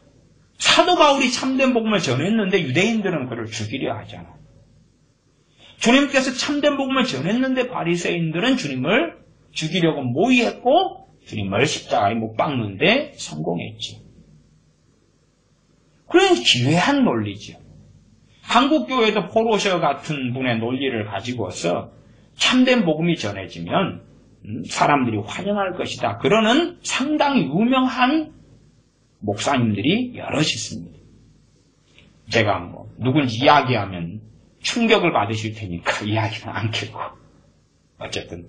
사도 바울이 참된 복음을 전했는데 유대인들은 그를 죽이려 하잖아. 주님께서 참된 복음을 전했는데 바리새인들은 주님을 죽이려고 모의했고 주님을 십자가에 못 박는데 성공했지. 그런 기괴한 논리죠. 한국 교회도 폴 워셔 같은 분의 논리를 가지고서 참된 복음이 전해지면 사람들이 환영할 것이다. 그러는 상당히 유명한 목사님들이 여럿 있습니다. 제가 누군지 이야기하면 충격을 받으실 테니까 이야기는 않겠고 어쨌든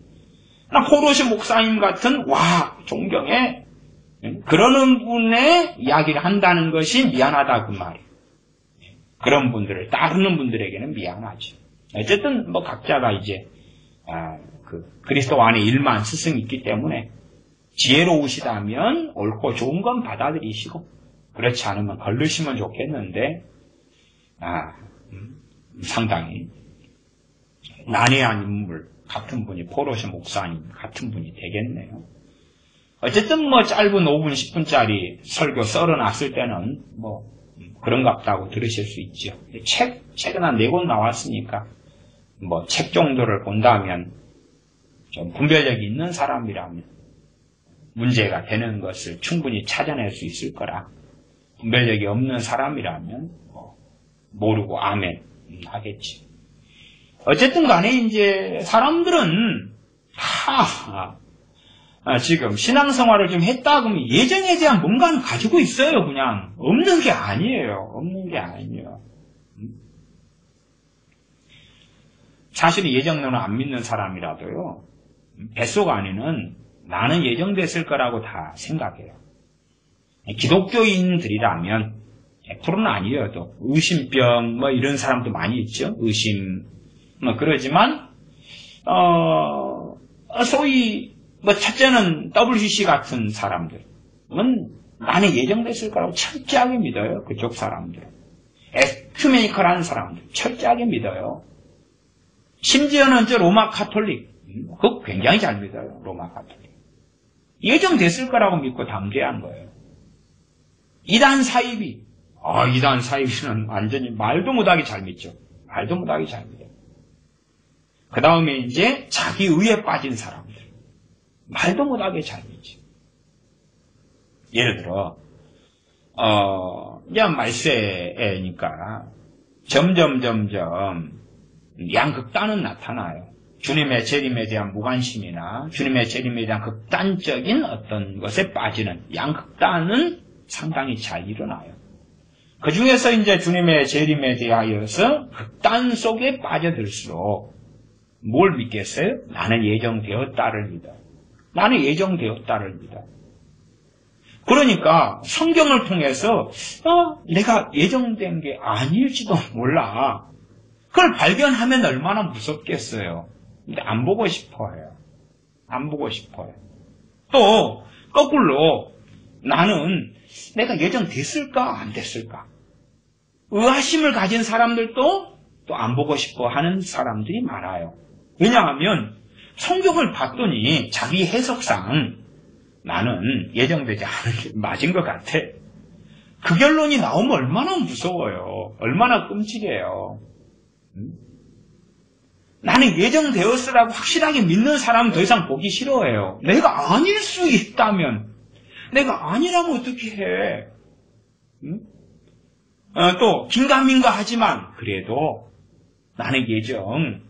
폴 워셔 목사님 같은 존경의 그러는 분의 이야기를 한다는 것이 미안하다 그 말이에요. 그런 분들을 따르는 분들에게는 미안하죠. 어쨌든 뭐 각자가 이제 그리스도 안에 일만 스승이 있기 때문에 지혜로우시다면 옳고 좋은 건 받아들이시고 그렇지 않으면 걸르시면 좋겠는데 상당히 난해한 인물 같은 분이 포로시 목사님 같은 분이 되겠네요. 어쨌든 뭐 짧은 5분 10분짜리 설교 썰어놨을 때는 뭐 그런갑다고 들으실 수 있죠. 책은 한 4권 나왔으니까 뭐 책 정도를 본다면 좀 분별력이 있는 사람이라면 문제가 되는 것을 충분히 찾아낼 수 있을 거라. 분별력이 없는 사람이라면 모르고 아멘 하겠지. 어쨌든 간에 이제 사람들은 다 지금 신앙생활을 좀 했다 그러면 예정에 대한 뭔가는 가지고 있어요. 그냥 없는 게 아니에요. 없는 게 아니에요. 사실 예정론을 안 믿는 사람이라도요. 뱃속 안에는 나는 예정됐을 거라고 다 생각해요. 기독교인들이라면 100%는 아니어도 의심병 뭐 이런 사람도 많이 있죠. 의심 뭐 그러지만 소위 뭐 첫째는 WCC 같은 사람들은 나는 예정됐을 거라고 철저하게 믿어요. 그쪽 사람들은. 에큐메니컬한 사람들 철저하게 믿어요. 심지어는 저 로마 카톨릭 그거 굉장히 잘 믿어요. 로마 카톨릭. 예정됐을 거라고 믿고 담대한 거예요. 이단 사이비. 이단 사이비는 완전히 말도 못하게 잘 믿죠. 말도 못하게 잘 믿어요. 그 다음에 이제 자기 의에 빠진 사람들. 말도 못하게 잘 믿죠. 예를 들어, 이제 말세니까 점점 양극단은 나타나요. 주님의 재림에 대한 무관심이나 주님의 재림에 대한 극단적인 어떤 것에 빠지는 양극단은 상당히 잘 일어나요. 그 중에서 이제 주님의 재림에 대하여서 극단 속에 빠져들수록 뭘 믿겠어요? 나는 예정되었다를 믿어요. 나는 예정되었다를 믿어요. 그러니까 성경을 통해서 내가 예정된 게 아닐지도 몰라. 그걸 발견하면 얼마나 무섭겠어요. 근데 안 보고 싶어해요. 안 보고 싶어요. 또 거꾸로 나는 내가 예정됐을까 안 됐을까. 의아심을 가진 사람들도 또 안 보고 싶어 하는 사람들이 많아요. 왜냐하면 성경을 봤더니 자기 해석상 나는 예정되지 않은 게 맞은 것 같아. 그 결론이 나오면 얼마나 무서워요. 얼마나 끔찍해요. 나는 예정되었으라고 확실하게 믿는 사람은 더 이상 보기 싫어해요. 내가 아닐 수 있다면 내가 아니라면 어떻게 해? 또 긴가민가 하지만 그래도 나는 예정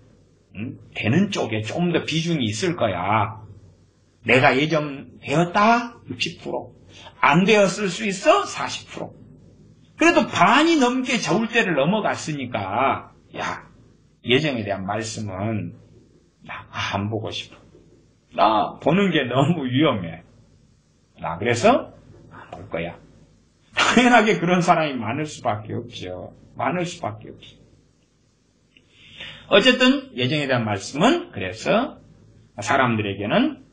되는 쪽에 좀 더 비중이 있을 거야. 내가 예정되었다 60%, 안 되었을 수 있어 40%. 그래도 반이 넘게 저울대를 넘어갔으니까 예정에 대한 말씀은 나 안 보고 싶어. 나 보는 게 너무 위험해. 나 그래서 안 볼 거야. 당연하게 그런 사람이 많을 수밖에 없죠. 많을 수밖에 없죠. 어쨌든 예정에 대한 말씀은 그래서 사람들에게는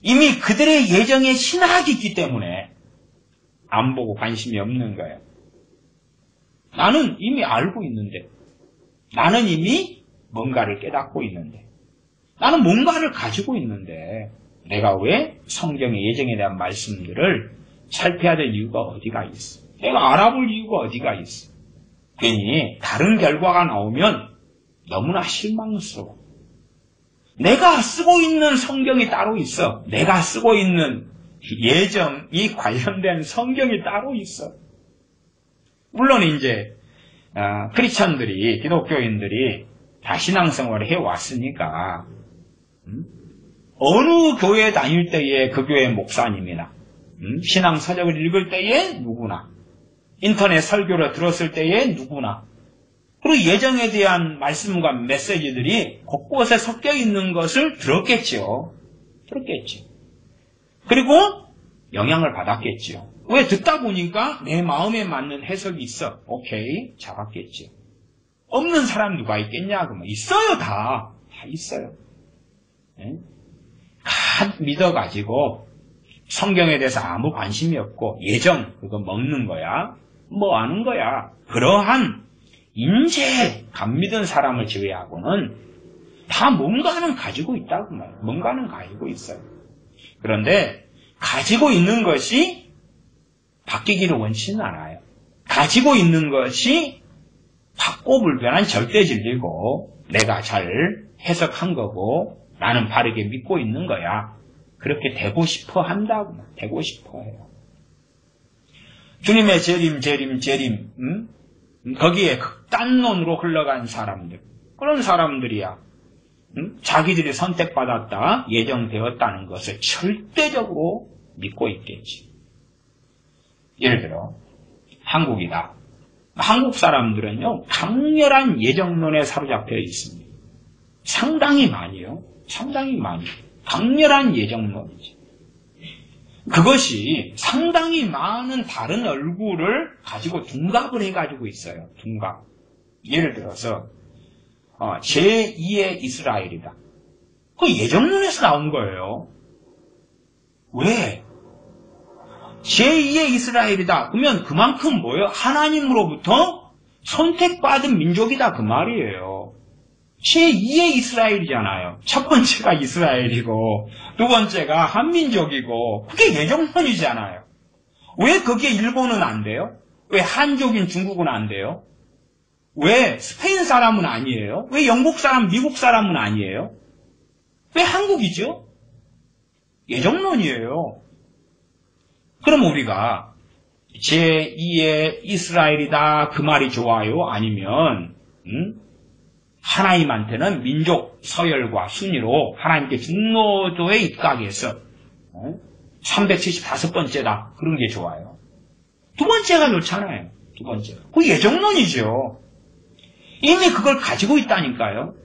이미 그들의 예정에 신학이 있기 때문에 안 보고 관심이 없는 거예요. 나는 이미 알고 있는데, 나는 이미 뭔가를 깨닫고 있는데, 나는 뭔가를 가지고 있는데 내가 왜 성경의 예정에 대한 말씀들을 살펴야 될 이유가 어디가 있어? 내가 알아볼 이유가 어디가 있어? 괜히 다른 결과가 나오면 너무나 실망스러워. 내가 쓰고 있는 성경이 따로 있어. 내가 쓰고 있는 예정이 관련된 성경이 따로 있어. 물론 이제 크리스천들이, 기독교인들이 다 신앙생활을 해왔으니까 어느 교회 다닐 때에 그 교회 목사님이나 신앙서적을 읽을 때에 누구나, 인터넷 설교를 들었을 때에 누구나, 그리고 예정에 대한 말씀과 메시지들이 곳곳에 섞여 있는 것을 들었겠죠. 그리고 영향을 받았겠지요. 왜? 듣다 보니까 내 마음에 맞는 해석이 있어. 오케이, 잡았겠지요. 없는 사람 누가 있겠냐? 그러면 있어요, 다 있어요. 다 믿어가지고 성경에 대해서 아무 관심이 없고 예정 그거 먹는 거야, 뭐 하는 거야. 그러한 인재 감 믿은 사람을 제외하고는 다 뭔가는 가지고 있다고 말이에요. 뭔가는 가지고 있어요. 그런데 가지고 있는 것이 바뀌기를 원치는 않아요. 가지고 있는 것이 확고불변한 절대 진리고 내가 잘 해석한 거고 나는 바르게 믿고 있는 거야. 그렇게 되고 싶어 한다고. 되고 싶어 해요. 주님의 재림, 거기에 극단론으로 흘러간 사람들. 그런 사람들이야. 자기들이 선택받았다, 예정되었다는 것을 절대적으로 믿고 있겠지. 예를 들어, 한국이다. 한국 사람들은요, 강렬한 예정론에 사로잡혀 있습니다. 상당히 많이요. 상당히 많이. 강렬한 예정론이지. 그것이 상당히 많은 다른 얼굴을 가지고 둔갑을 해가지고 있어요. 둔갑. 예를 들어서, 제2의 이스라엘이다. 그 예정론에서 나온 거예요. 왜? 제2의 이스라엘이다. 그러면 그만큼 뭐예요? 하나님으로부터 선택받은 민족이다. 그 말이에요. 제2의 이스라엘이잖아요. 첫 번째가 이스라엘이고 두 번째가 한민족이고 그게 예정론이잖아요. 왜 그게 일본은 안 돼요? 왜 한족인 중국은 안 돼요? 왜 스페인 사람은 아니에요? 왜 영국 사람, 미국 사람은 아니에요? 왜 한국이죠? 예정론이에요. 그럼 우리가 제2의 이스라엘이다 그 말이 좋아요? 아니면 하나님한테는 민족 서열과 순위로 하나님께 중노조에 입각해서 375번째다 그런 게 좋아요? 두 번째가 좋잖아요. 두 번째가. 그 예정론이죠. 이미 그걸 가지고 있다니까요.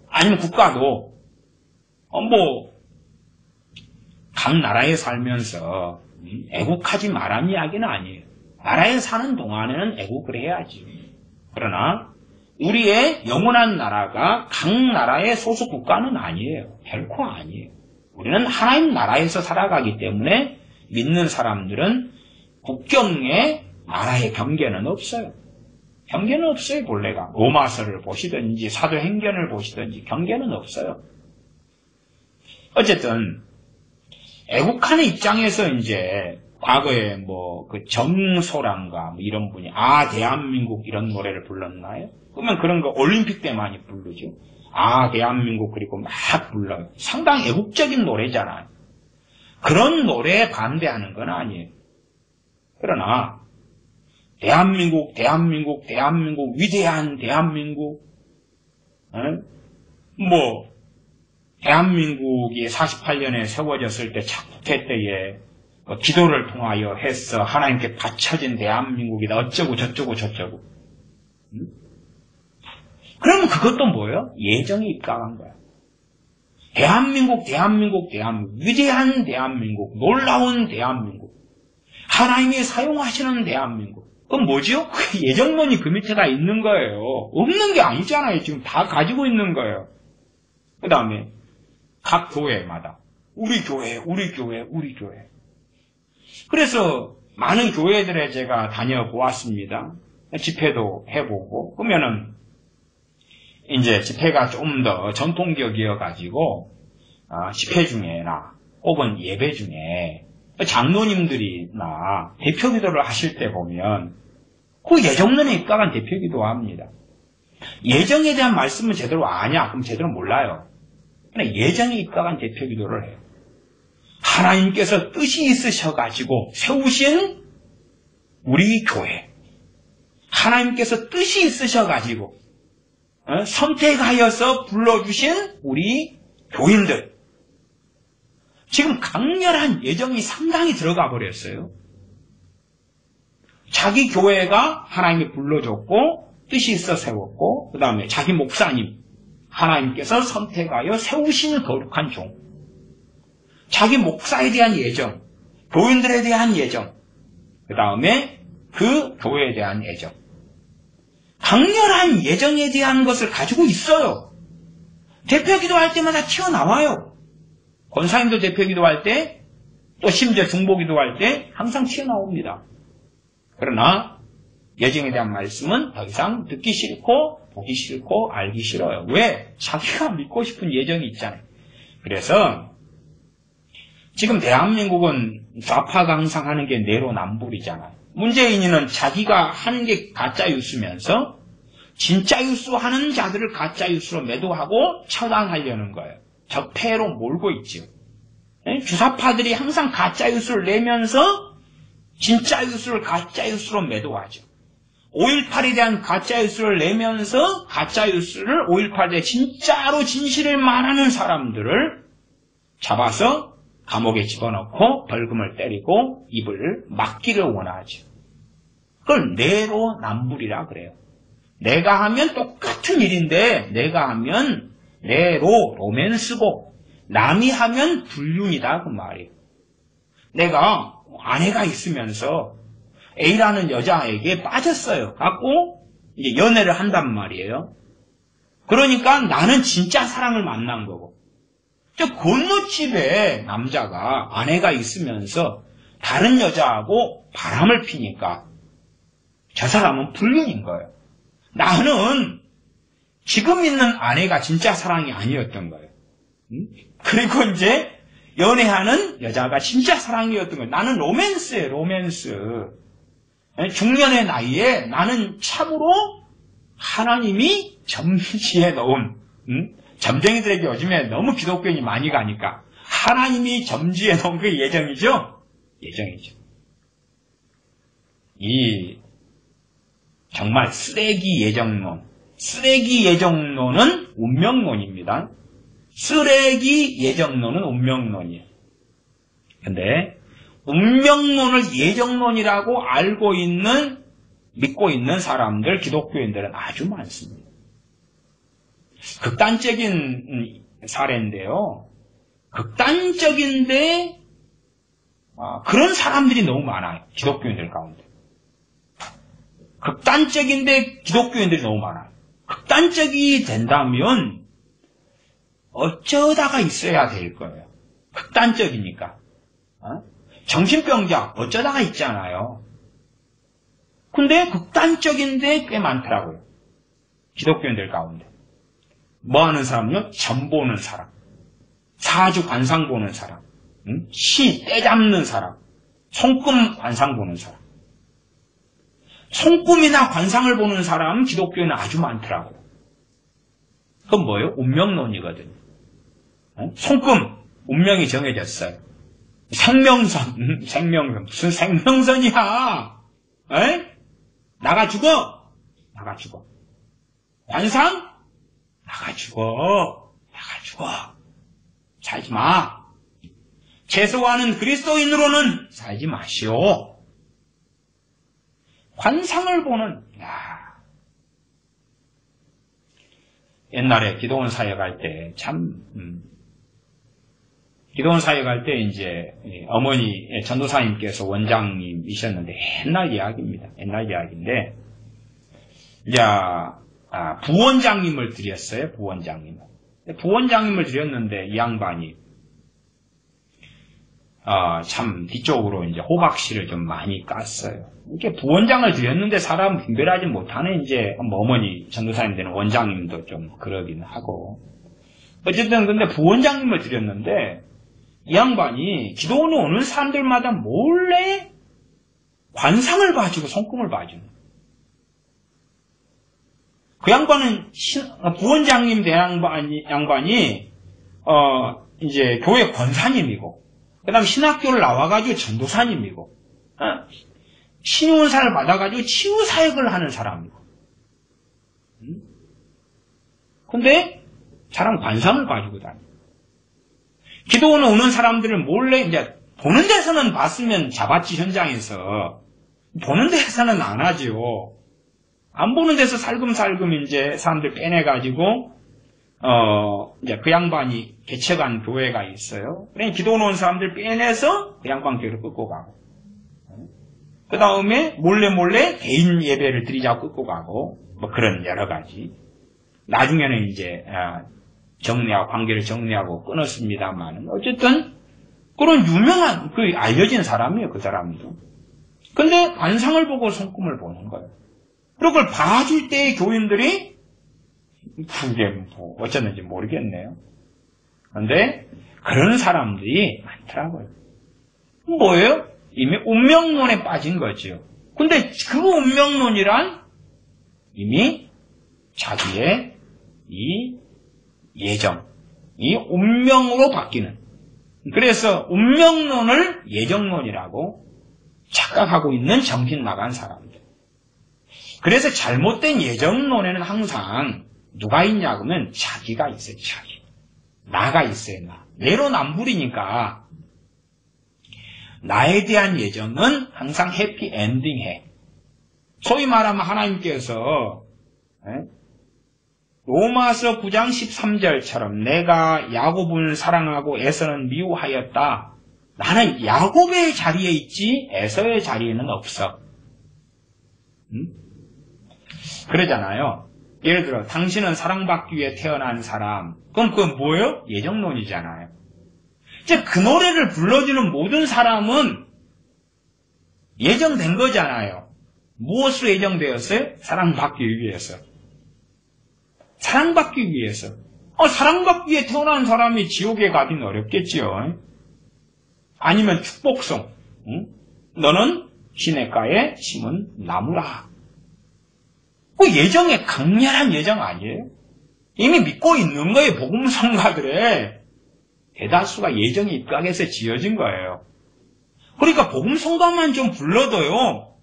아니면 국가도 각 나라에 살면서 애국하지 말라는 이야기는 아니에요. 나라에 사는 동안에는 애국을 해야지. 그러나 우리의 영원한 나라가 각 나라의 소속 국가는 아니에요. 결코 아니에요. 우리는 하나님 나라에서 살아가기 때문에 믿는 사람들은 국경에 나라의 경계는 없어요. 경계는 없어요, 본래가. 로마서를 보시든지 사도행전을 보시든지 경계는 없어요. 어쨌든 애국하는 입장에서 이제 과거에 그 정소란가 이런 분이 대한민국 이런 노래를 불렀나요? 그러면 그런 거 올림픽 때 많이 부르죠. 대한민국 그리고 막 불러요. 상당히 애국적인 노래잖아요. 그런 노래에 반대하는 건 아니에요. 그러나 대한민국, 위대한 대한민국, 대한민국이 48년에 세워졌을 때 착국회 때에 기도를 통하여 해서 하나님께 바쳐진 대한민국이다. 어쩌고 저쩌고. 그러면 그것도 뭐예요? 예정이 입각한 거야. 대한민국, 위대한 대한민국, 놀라운 대한민국, 하나님이 사용하시는 대한민국. 그건 뭐지요? 그 예정론이 그 밑에 다 있는 거예요. 없는 게 아니잖아요. 지금 다 가지고 있는 거예요. 그 다음에 각 교회마다 우리 교회. 그래서 많은 교회들에 제가 다녀보았습니다. 집회도 해보고 그러면은 이제 집회가 좀 더 전통적이어가지고 집회 중에나 혹은 예배 중에 장로님들이나 대표기도를 하실 때 보면 그 예정론에 입각한 대표기도 합니다. 예정에 대한 말씀은 제대로 아냐? 그럼 제대로 몰라요. 그냥 예정에 입각한 대표기도를 해요. 하나님께서 뜻이 있으셔가지고 세우신 우리 교회, 하나님께서 뜻이 있으셔가지고 선택하여서 불러주신 우리 교인들, 지금 강렬한 예정이 상당히 들어가 버렸어요. 자기 교회가 하나님이 불러줬고 뜻이 있어 세웠고 그 다음에 자기 목사님 하나님께서 선택하여 세우시는 거룩한 종, 자기 목사에 대한 예정, 교인들에 대한 애정, 그 다음에 그 교회에 대한 애정. 강렬한 애정에 대한 것을 가지고 있어요. 대표 기도할 때마다 튀어나와요. 권사님도 대표 기도할 때, 또 심지어 중보 기도할 때 항상 튀어나옵니다. 그러나 애정에 대한 말씀은 더 이상 듣기 싫고 보기 싫고 알기 싫어요. 왜? 자기가 믿고 싶은 애정이 있잖아요. 그래서 지금 대한민국은 좌파가 항상 하는 게 내로남불이잖아요. 문재인이는 자기가 하는 게 가짜뉴스면서 진짜뉴스 하는 자들을 가짜뉴스로 매도하고 처단하려는 거예요. 적폐로 몰고 있죠. 주사파들이 항상 가짜뉴스를 내면서 진짜뉴스를 가짜뉴스로 매도하죠. 5.18에 대한 가짜뉴스를 내면서 가짜뉴스를 5.18에 진짜로 진실을 말하는 사람들을 잡아서 감옥에 집어넣고 벌금을 때리고 입을 막기를 원하죠. 그걸 내로남불이라 그래요. 내가 하면 똑같은 일인데 내가 하면 로맨스고 남이 하면 불륜이다 그 말이에요. 내가 아내가 있으면서 A라는 여자에게 빠졌어요. 갖고 이제 연애를 한단 말이에요. 그러니까 나는 진짜 사랑을 만난 거고. 저 건너집에 남자가 아내가 있으면서 다른 여자하고 바람을 피니까 저 사람은 불륜인 거예요. 나는 지금 있는 아내가 진짜 사랑이 아니었던 거예요. 그리고 이제 연애하는 여자가 진짜 사랑이었던 거예요. 나는 로맨스예요, 로맨스. 중년의 나이에 나는 참으로 하나님이 점지해 놓은, 점쟁이들에게 요즘에 너무 기독교인이 많이 가니까 하나님이 점지해 놓은 그 예정이죠? 예정이죠. 이 정말 쓰레기 예정론. 쓰레기 예정론은 운명론입니다. 쓰레기 예정론은 운명론이에요. 근데 운명론을 예정론이라고 알고 있는, 믿고 있는 사람들, 기독교인들은 아주 많습니다. 극단적인 사례인데요. 극단적인데 그런 사람들이 너무 많아요. 기독교인들 가운데. 극단적인데 기독교인들이 너무 많아요. 극단적이 된다면 어쩌다가 있어야 될 거예요. 극단적이니까. 정신병자 어쩌다가 있잖아요. 근데 극단적인데 꽤 많더라고요. 기독교인들 가운데. 뭐 하는 사람요? 점 보는 사람. 사주 관상 보는 사람. 시 떼잡는 사람. 손금 관상 보는 사람. 손금이나 관상을 보는 사람은 기독교에는 아주 많더라고요. 그건 뭐예요? 운명론이거든요. 손금, 운명이 정해졌어요. 생명선, 생명선. 무슨 생명선이야? 에? 나가 죽어? 나가 죽어. 관상? 나가 죽어. 나가 죽어. 살지 마. 최소한은 그리스도인으로는 살지 마시오. 관상을 보는, 옛날에 기도원 사역 할 때 기도원 사역 할 때 이제 어머니 전도사님께서 원장님이셨는데 옛날 이야기입니다. 옛날 이야기인데 이제 부원장님을 드렸어요. 부원장님을 드렸는데 이 양반이 참 뒤쪽으로 이제 호박씨를 좀 많이 깠어요. 이렇게 부원장을 드렸는데 사람 분별하지 못하는 이제 어머니 전도사님 되는 원장님도 좀 그러긴 하고 어쨌든 근데 부원장님을 드렸는데 이 양반이 기도원에 오는 사람들마다 몰래 관상을 봐주고 손금을 봐주는. 그 양반은 부원장님 된 양반이 이제 교회 권사님이고 그 다음 신학교를 나와가지고 전도사님이고 신용사를 받아가지고 치유사역을 하는 사람이고 근데 사람 관상을 가지고 다녀. 기도원에 오는 사람들을 몰래 이제 보는 데서는 봤으면 잡았지 현장에서 보는 데서는 안 하죠. 안 보는 데서 살금살금 이제 사람들 빼내가지고 이제 그 양반이 개척한 교회가 있어요. 그래 기도 오는 사람들 빼내서 그 양반 교회로 끌고 가고, 그 다음에 몰래 개인 예배를 드리자고 끌고 가고, 뭐 그런 여러 가지. 나중에는 이제 정리하고 관계를 정리하고 끊었습니다만, 어쨌든 그런 유명한 그 알려진 사람이에요, 그 사람도. 근데 관상을 보고 손금을 보는 거예요. 그리고 그걸 봐줄 때의 교인들이 그게 뭐 어쩌는지 모르겠네요. 그런데 그런 사람들이 많더라고요. 뭐예요? 이미 운명론에 빠진 거죠. 근데 그 운명론이란 이미 자기의 이 예정, 이 운명으로 바뀌는, 그래서 운명론을 예정론이라고 착각하고 있는 정신 나간 사람들. 그래서 잘못된 예정론에는 항상 누가 있냐 그러면 자기가 있어요. 자기. 나가 있어요. 나. 내로남불이니까 나에 대한 예정은 항상 해피엔딩해. 소위 말하면 하나님께서 로마서 9장 13절처럼 내가 야곱을 사랑하고 에서는 미워하였다. 나는 야곱의 자리에 있지 에서의 자리에는 없어. 그러잖아요. 예를 들어 당신은 사랑받기 위해 태어난 사람. 그럼 그건 뭐예요? 예정론이잖아요. 이제 그 노래를 불러주는 모든 사람은 예정된 거잖아요. 무엇으로 예정되었어요? 사랑받기 위해서. 사랑받기 위해서. 사랑받기 위해 태어난 사람이 지옥에 가긴 어렵겠지요. 아니면 축복성. 너는 시냇가에 심은 나무라. 그 예정에 강렬한 예정 아니에요? 이미 믿고 있는 거예요. 복음성가들의 대다수가 예정이 입각해서 지어진 거예요. 그러니까 복음성가만 좀 불러도요.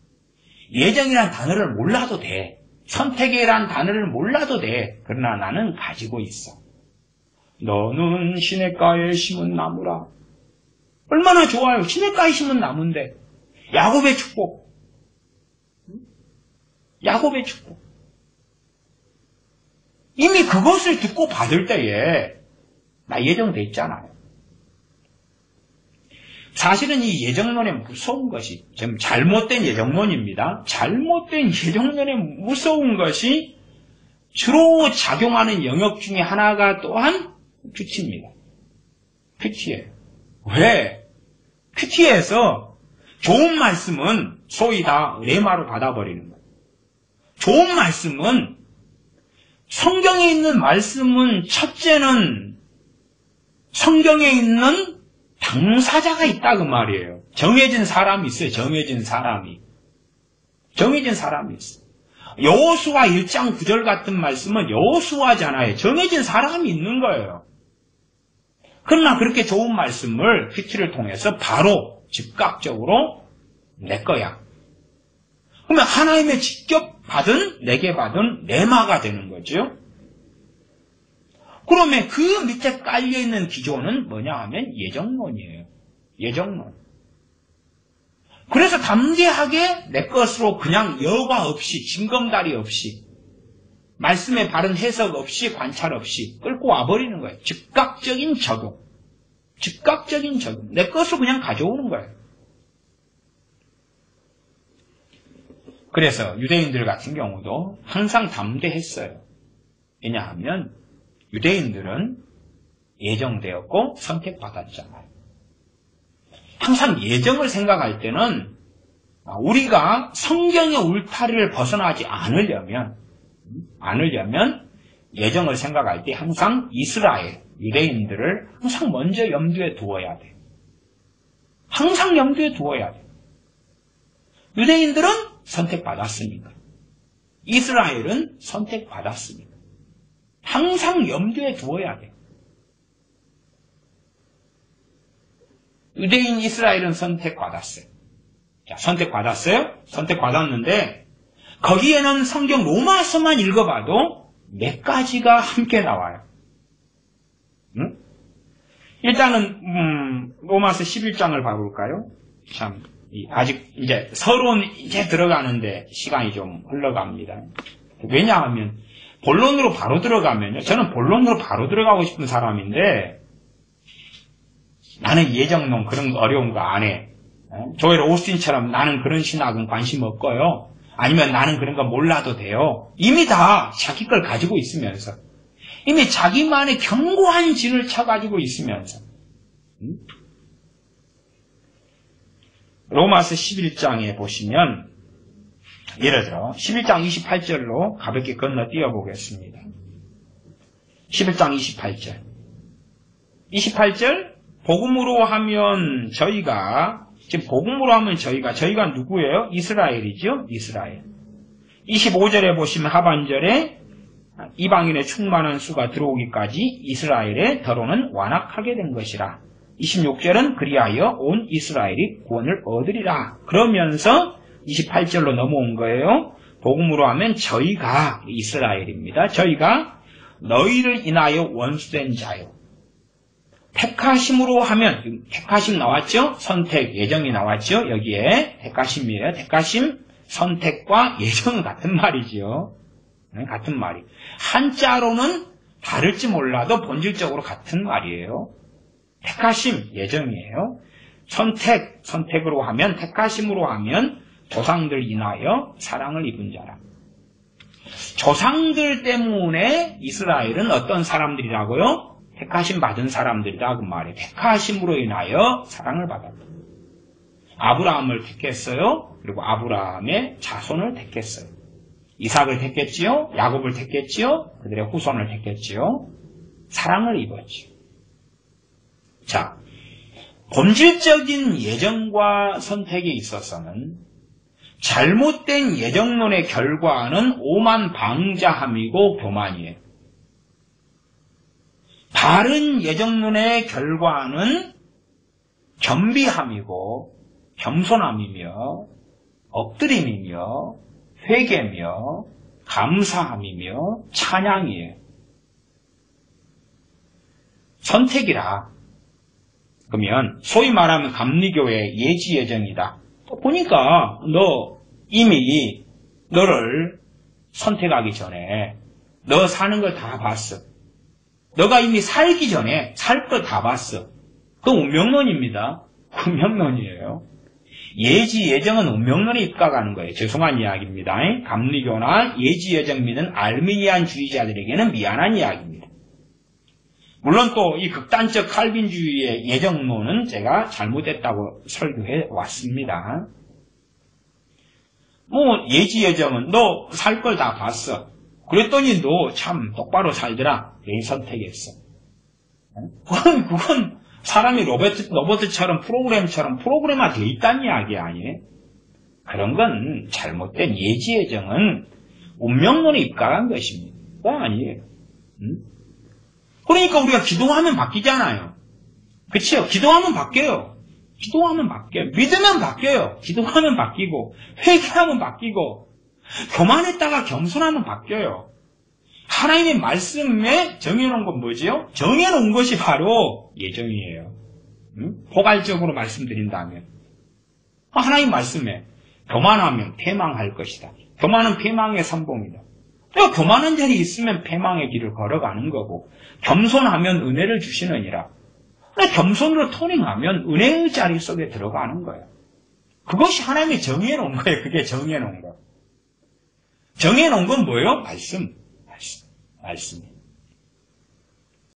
예정이란 단어를 몰라도 돼. 선택이란 단어를 몰라도 돼. 그러나 나는 가지고 있어. 너는 시냇가에 심은 나무라. 얼마나 좋아요. 시냇가에 심은 나무인데. 야곱의 축복. 야곱의 축복. 이미 그것을 듣고 받을 때에 나 예정돼 있잖아요. 사실은 이 예정론의 무서운 것이 좀 잘못된 예정론입니다. 잘못된 예정론의 무서운 것이 주로 작용하는 영역 중에 하나가 또한 큐티입니다. 큐티예요. 왜? 큐티에서 좋은 말씀은 소위 다 레마로 받아버리는 거예요. 좋은 말씀은 성경에 있는 말씀은 첫째는 성경에 있는 당사자가 있다 그 말이에요. 정해진 사람이 있어요. 정해진 사람이 있어요. 여호수아 1장 9절 같은 말씀은 여호수아잖아요. 정해진 사람이 있는 거예요. 그러나 그렇게 좋은 말씀을 큐티를 통해서 바로 즉각적으로 내 거야. 그러면 하나님의 직접 받은, 내게 받은 레마가 되는 거죠. 그러면 그 밑에 깔려있는 기조는 뭐냐 하면 예정론이에요. 예정론. 그래서 담대하게 내 것으로 그냥 여과 없이, 징검다리 없이, 말씀의 바른 해석 없이, 관찰 없이 끌고 와버리는 거예요. 즉각적인 적용. 즉각적인 적용. 내 것으로 그냥 가져오는 거예요. 그래서 유대인들 같은 경우도 항상 담대했어요. 왜냐하면 유대인들은 예정되었고 선택받았잖아요. 항상 예정을 생각할 때는 우리가 성경의 울타리를 벗어나지 않으려면 예정을 생각할 때 항상 이스라엘, 유대인들을 항상 먼저 염두에 두어야 돼요. 항상 염두에 두어야 돼요. 유대인들은 선택받았습니까? 이스라엘은 선택받았습니까? 항상 염두에 두어야 돼요. 유대인 이스라엘은 선택받았어요. 자, 선택받았어요? 선택받았는데 거기에는 성경 로마서만 읽어봐도 몇 가지가 함께 나와요. 응? 일단은 로마서 11장을 봐볼까요? 참 아직 이제 서론 이제 들어가는데 시간이 좀 흘러갑니다. 왜냐하면 본론으로 바로 들어가면요. 저는 본론으로 바로 들어가고 싶은 사람인데 나는 예정론 그런 거 어려운 거 안 해. 조엘 오스틴처럼 나는 그런 신학은 관심 없고요. 아니면 나는 그런 거 몰라도 돼요. 이미 다 자기 걸 가지고 있으면서 이미 자기만의 견고한 진을 쳐가지고 있으면서 로마서 11장에 보시면 예를 들어 11장 28절로 가볍게 건너뛰어 보겠습니다. 11장 28절 28절 복음으로 하면 저희가 지금 복음으로 하면 저희가 누구예요? 이스라엘이죠? 이스라엘. 25절에 보시면 하반절에 이방인의 충만한 수가 들어오기까지 이스라엘의 더러는 완악하게 된 것이라. 26절은 그리하여 온 이스라엘이 구원을 얻으리라. 그러면서 28절로 넘어온 거예요. 복음으로 하면 저희가 이스라엘입니다. 저희가 너희를 인하여 원수된 자요. 택하심으로 하면 택하심 나왔죠? 선택, 예정이 나왔죠? 여기에 택하심이에요. 택하심, 선택과 예정은 같은 말이죠. 같은 말이. 한자로는 다를지 몰라도 본질적으로 같은 말이에요. 택하심, 예정이에요. 선택, 선택으로 하면 택하심으로 하면 조상들 인하여 사랑을 입은 자라. 조상들 때문에 이스라엘은 어떤 사람들이라고요? 택하심 받은 사람들이다 그 말이에요. 택하심으로 인하여 사랑을 받았다. 아브라함을 택했어요. 그리고 아브라함의 자손을 택했어요. 이삭을 택했지요. 야곱을 택했지요. 그들의 후손을 택했지요. 사랑을 입었지요. 자, 본질적인 예정과 선택에 있어서는 잘못된 예정론의 결과는 오만 방자함이고 교만이에요. 바른 예정론의 결과는 겸비함이고 겸손함이며 엎드림이며 회개며 감사함이며 찬양이에요. 선택이라. 그러면 소위 말하면 감리교의 예지예정이다. 보니까 너 이미 너를 선택하기 전에 너 사는 걸 다 봤어. 너가 이미 살기 전에 살 걸 다 봤어. 그 운명론입니다. 운명론이에요. 예지 예정은 운명론에 입각하는 거예요. 죄송한 이야기입니다. 감리교나 예지 예정 믿는 알미니안주의자들에게는 미안한 이야기입니다. 물론 또 이 극단적 칼빈주의의 예정론은 제가 잘못했다고 설교해 왔습니다. 예지 예정은 너 살 걸 다 봤어. 그랬더니 너 참 똑바로 살더라. 내 선택했어. 그건 사람이 로버트처럼 프로그램화 되어 있다는 이야기 아니에요? 그런 건 잘못된 예지 예정은 운명론에 입각한 것입니다. 그거 아니에요. 그러니까 우리가 기도하면 바뀌잖아요. 그치요? 기도하면 바뀌어요. 기도하면 바뀌어요. 믿으면 바뀌어요. 기도하면 바뀌고 회개하면 바뀌고 교만했다가 겸손하면 바뀌어요. 하나님의 말씀에 정해놓은 건 뭐지요? 정해놓은 것이 바로 예정이에요. 포괄적으로 말씀드린다면 하나님 말씀에 교만하면 패망할 것이다. 교만은 패망의 선봉이다. 내가 교만한 자리에 있으면 패망의 길을 걸어가는 거고 겸손하면 은혜를 주시느니라. 겸손으로 토닝하면 은혜의 자리 속에 들어가는 거예요. 그것이 하나님이 정해놓은 거예요. 그게 정해놓은 거. 정해놓은 건 뭐예요? 말씀.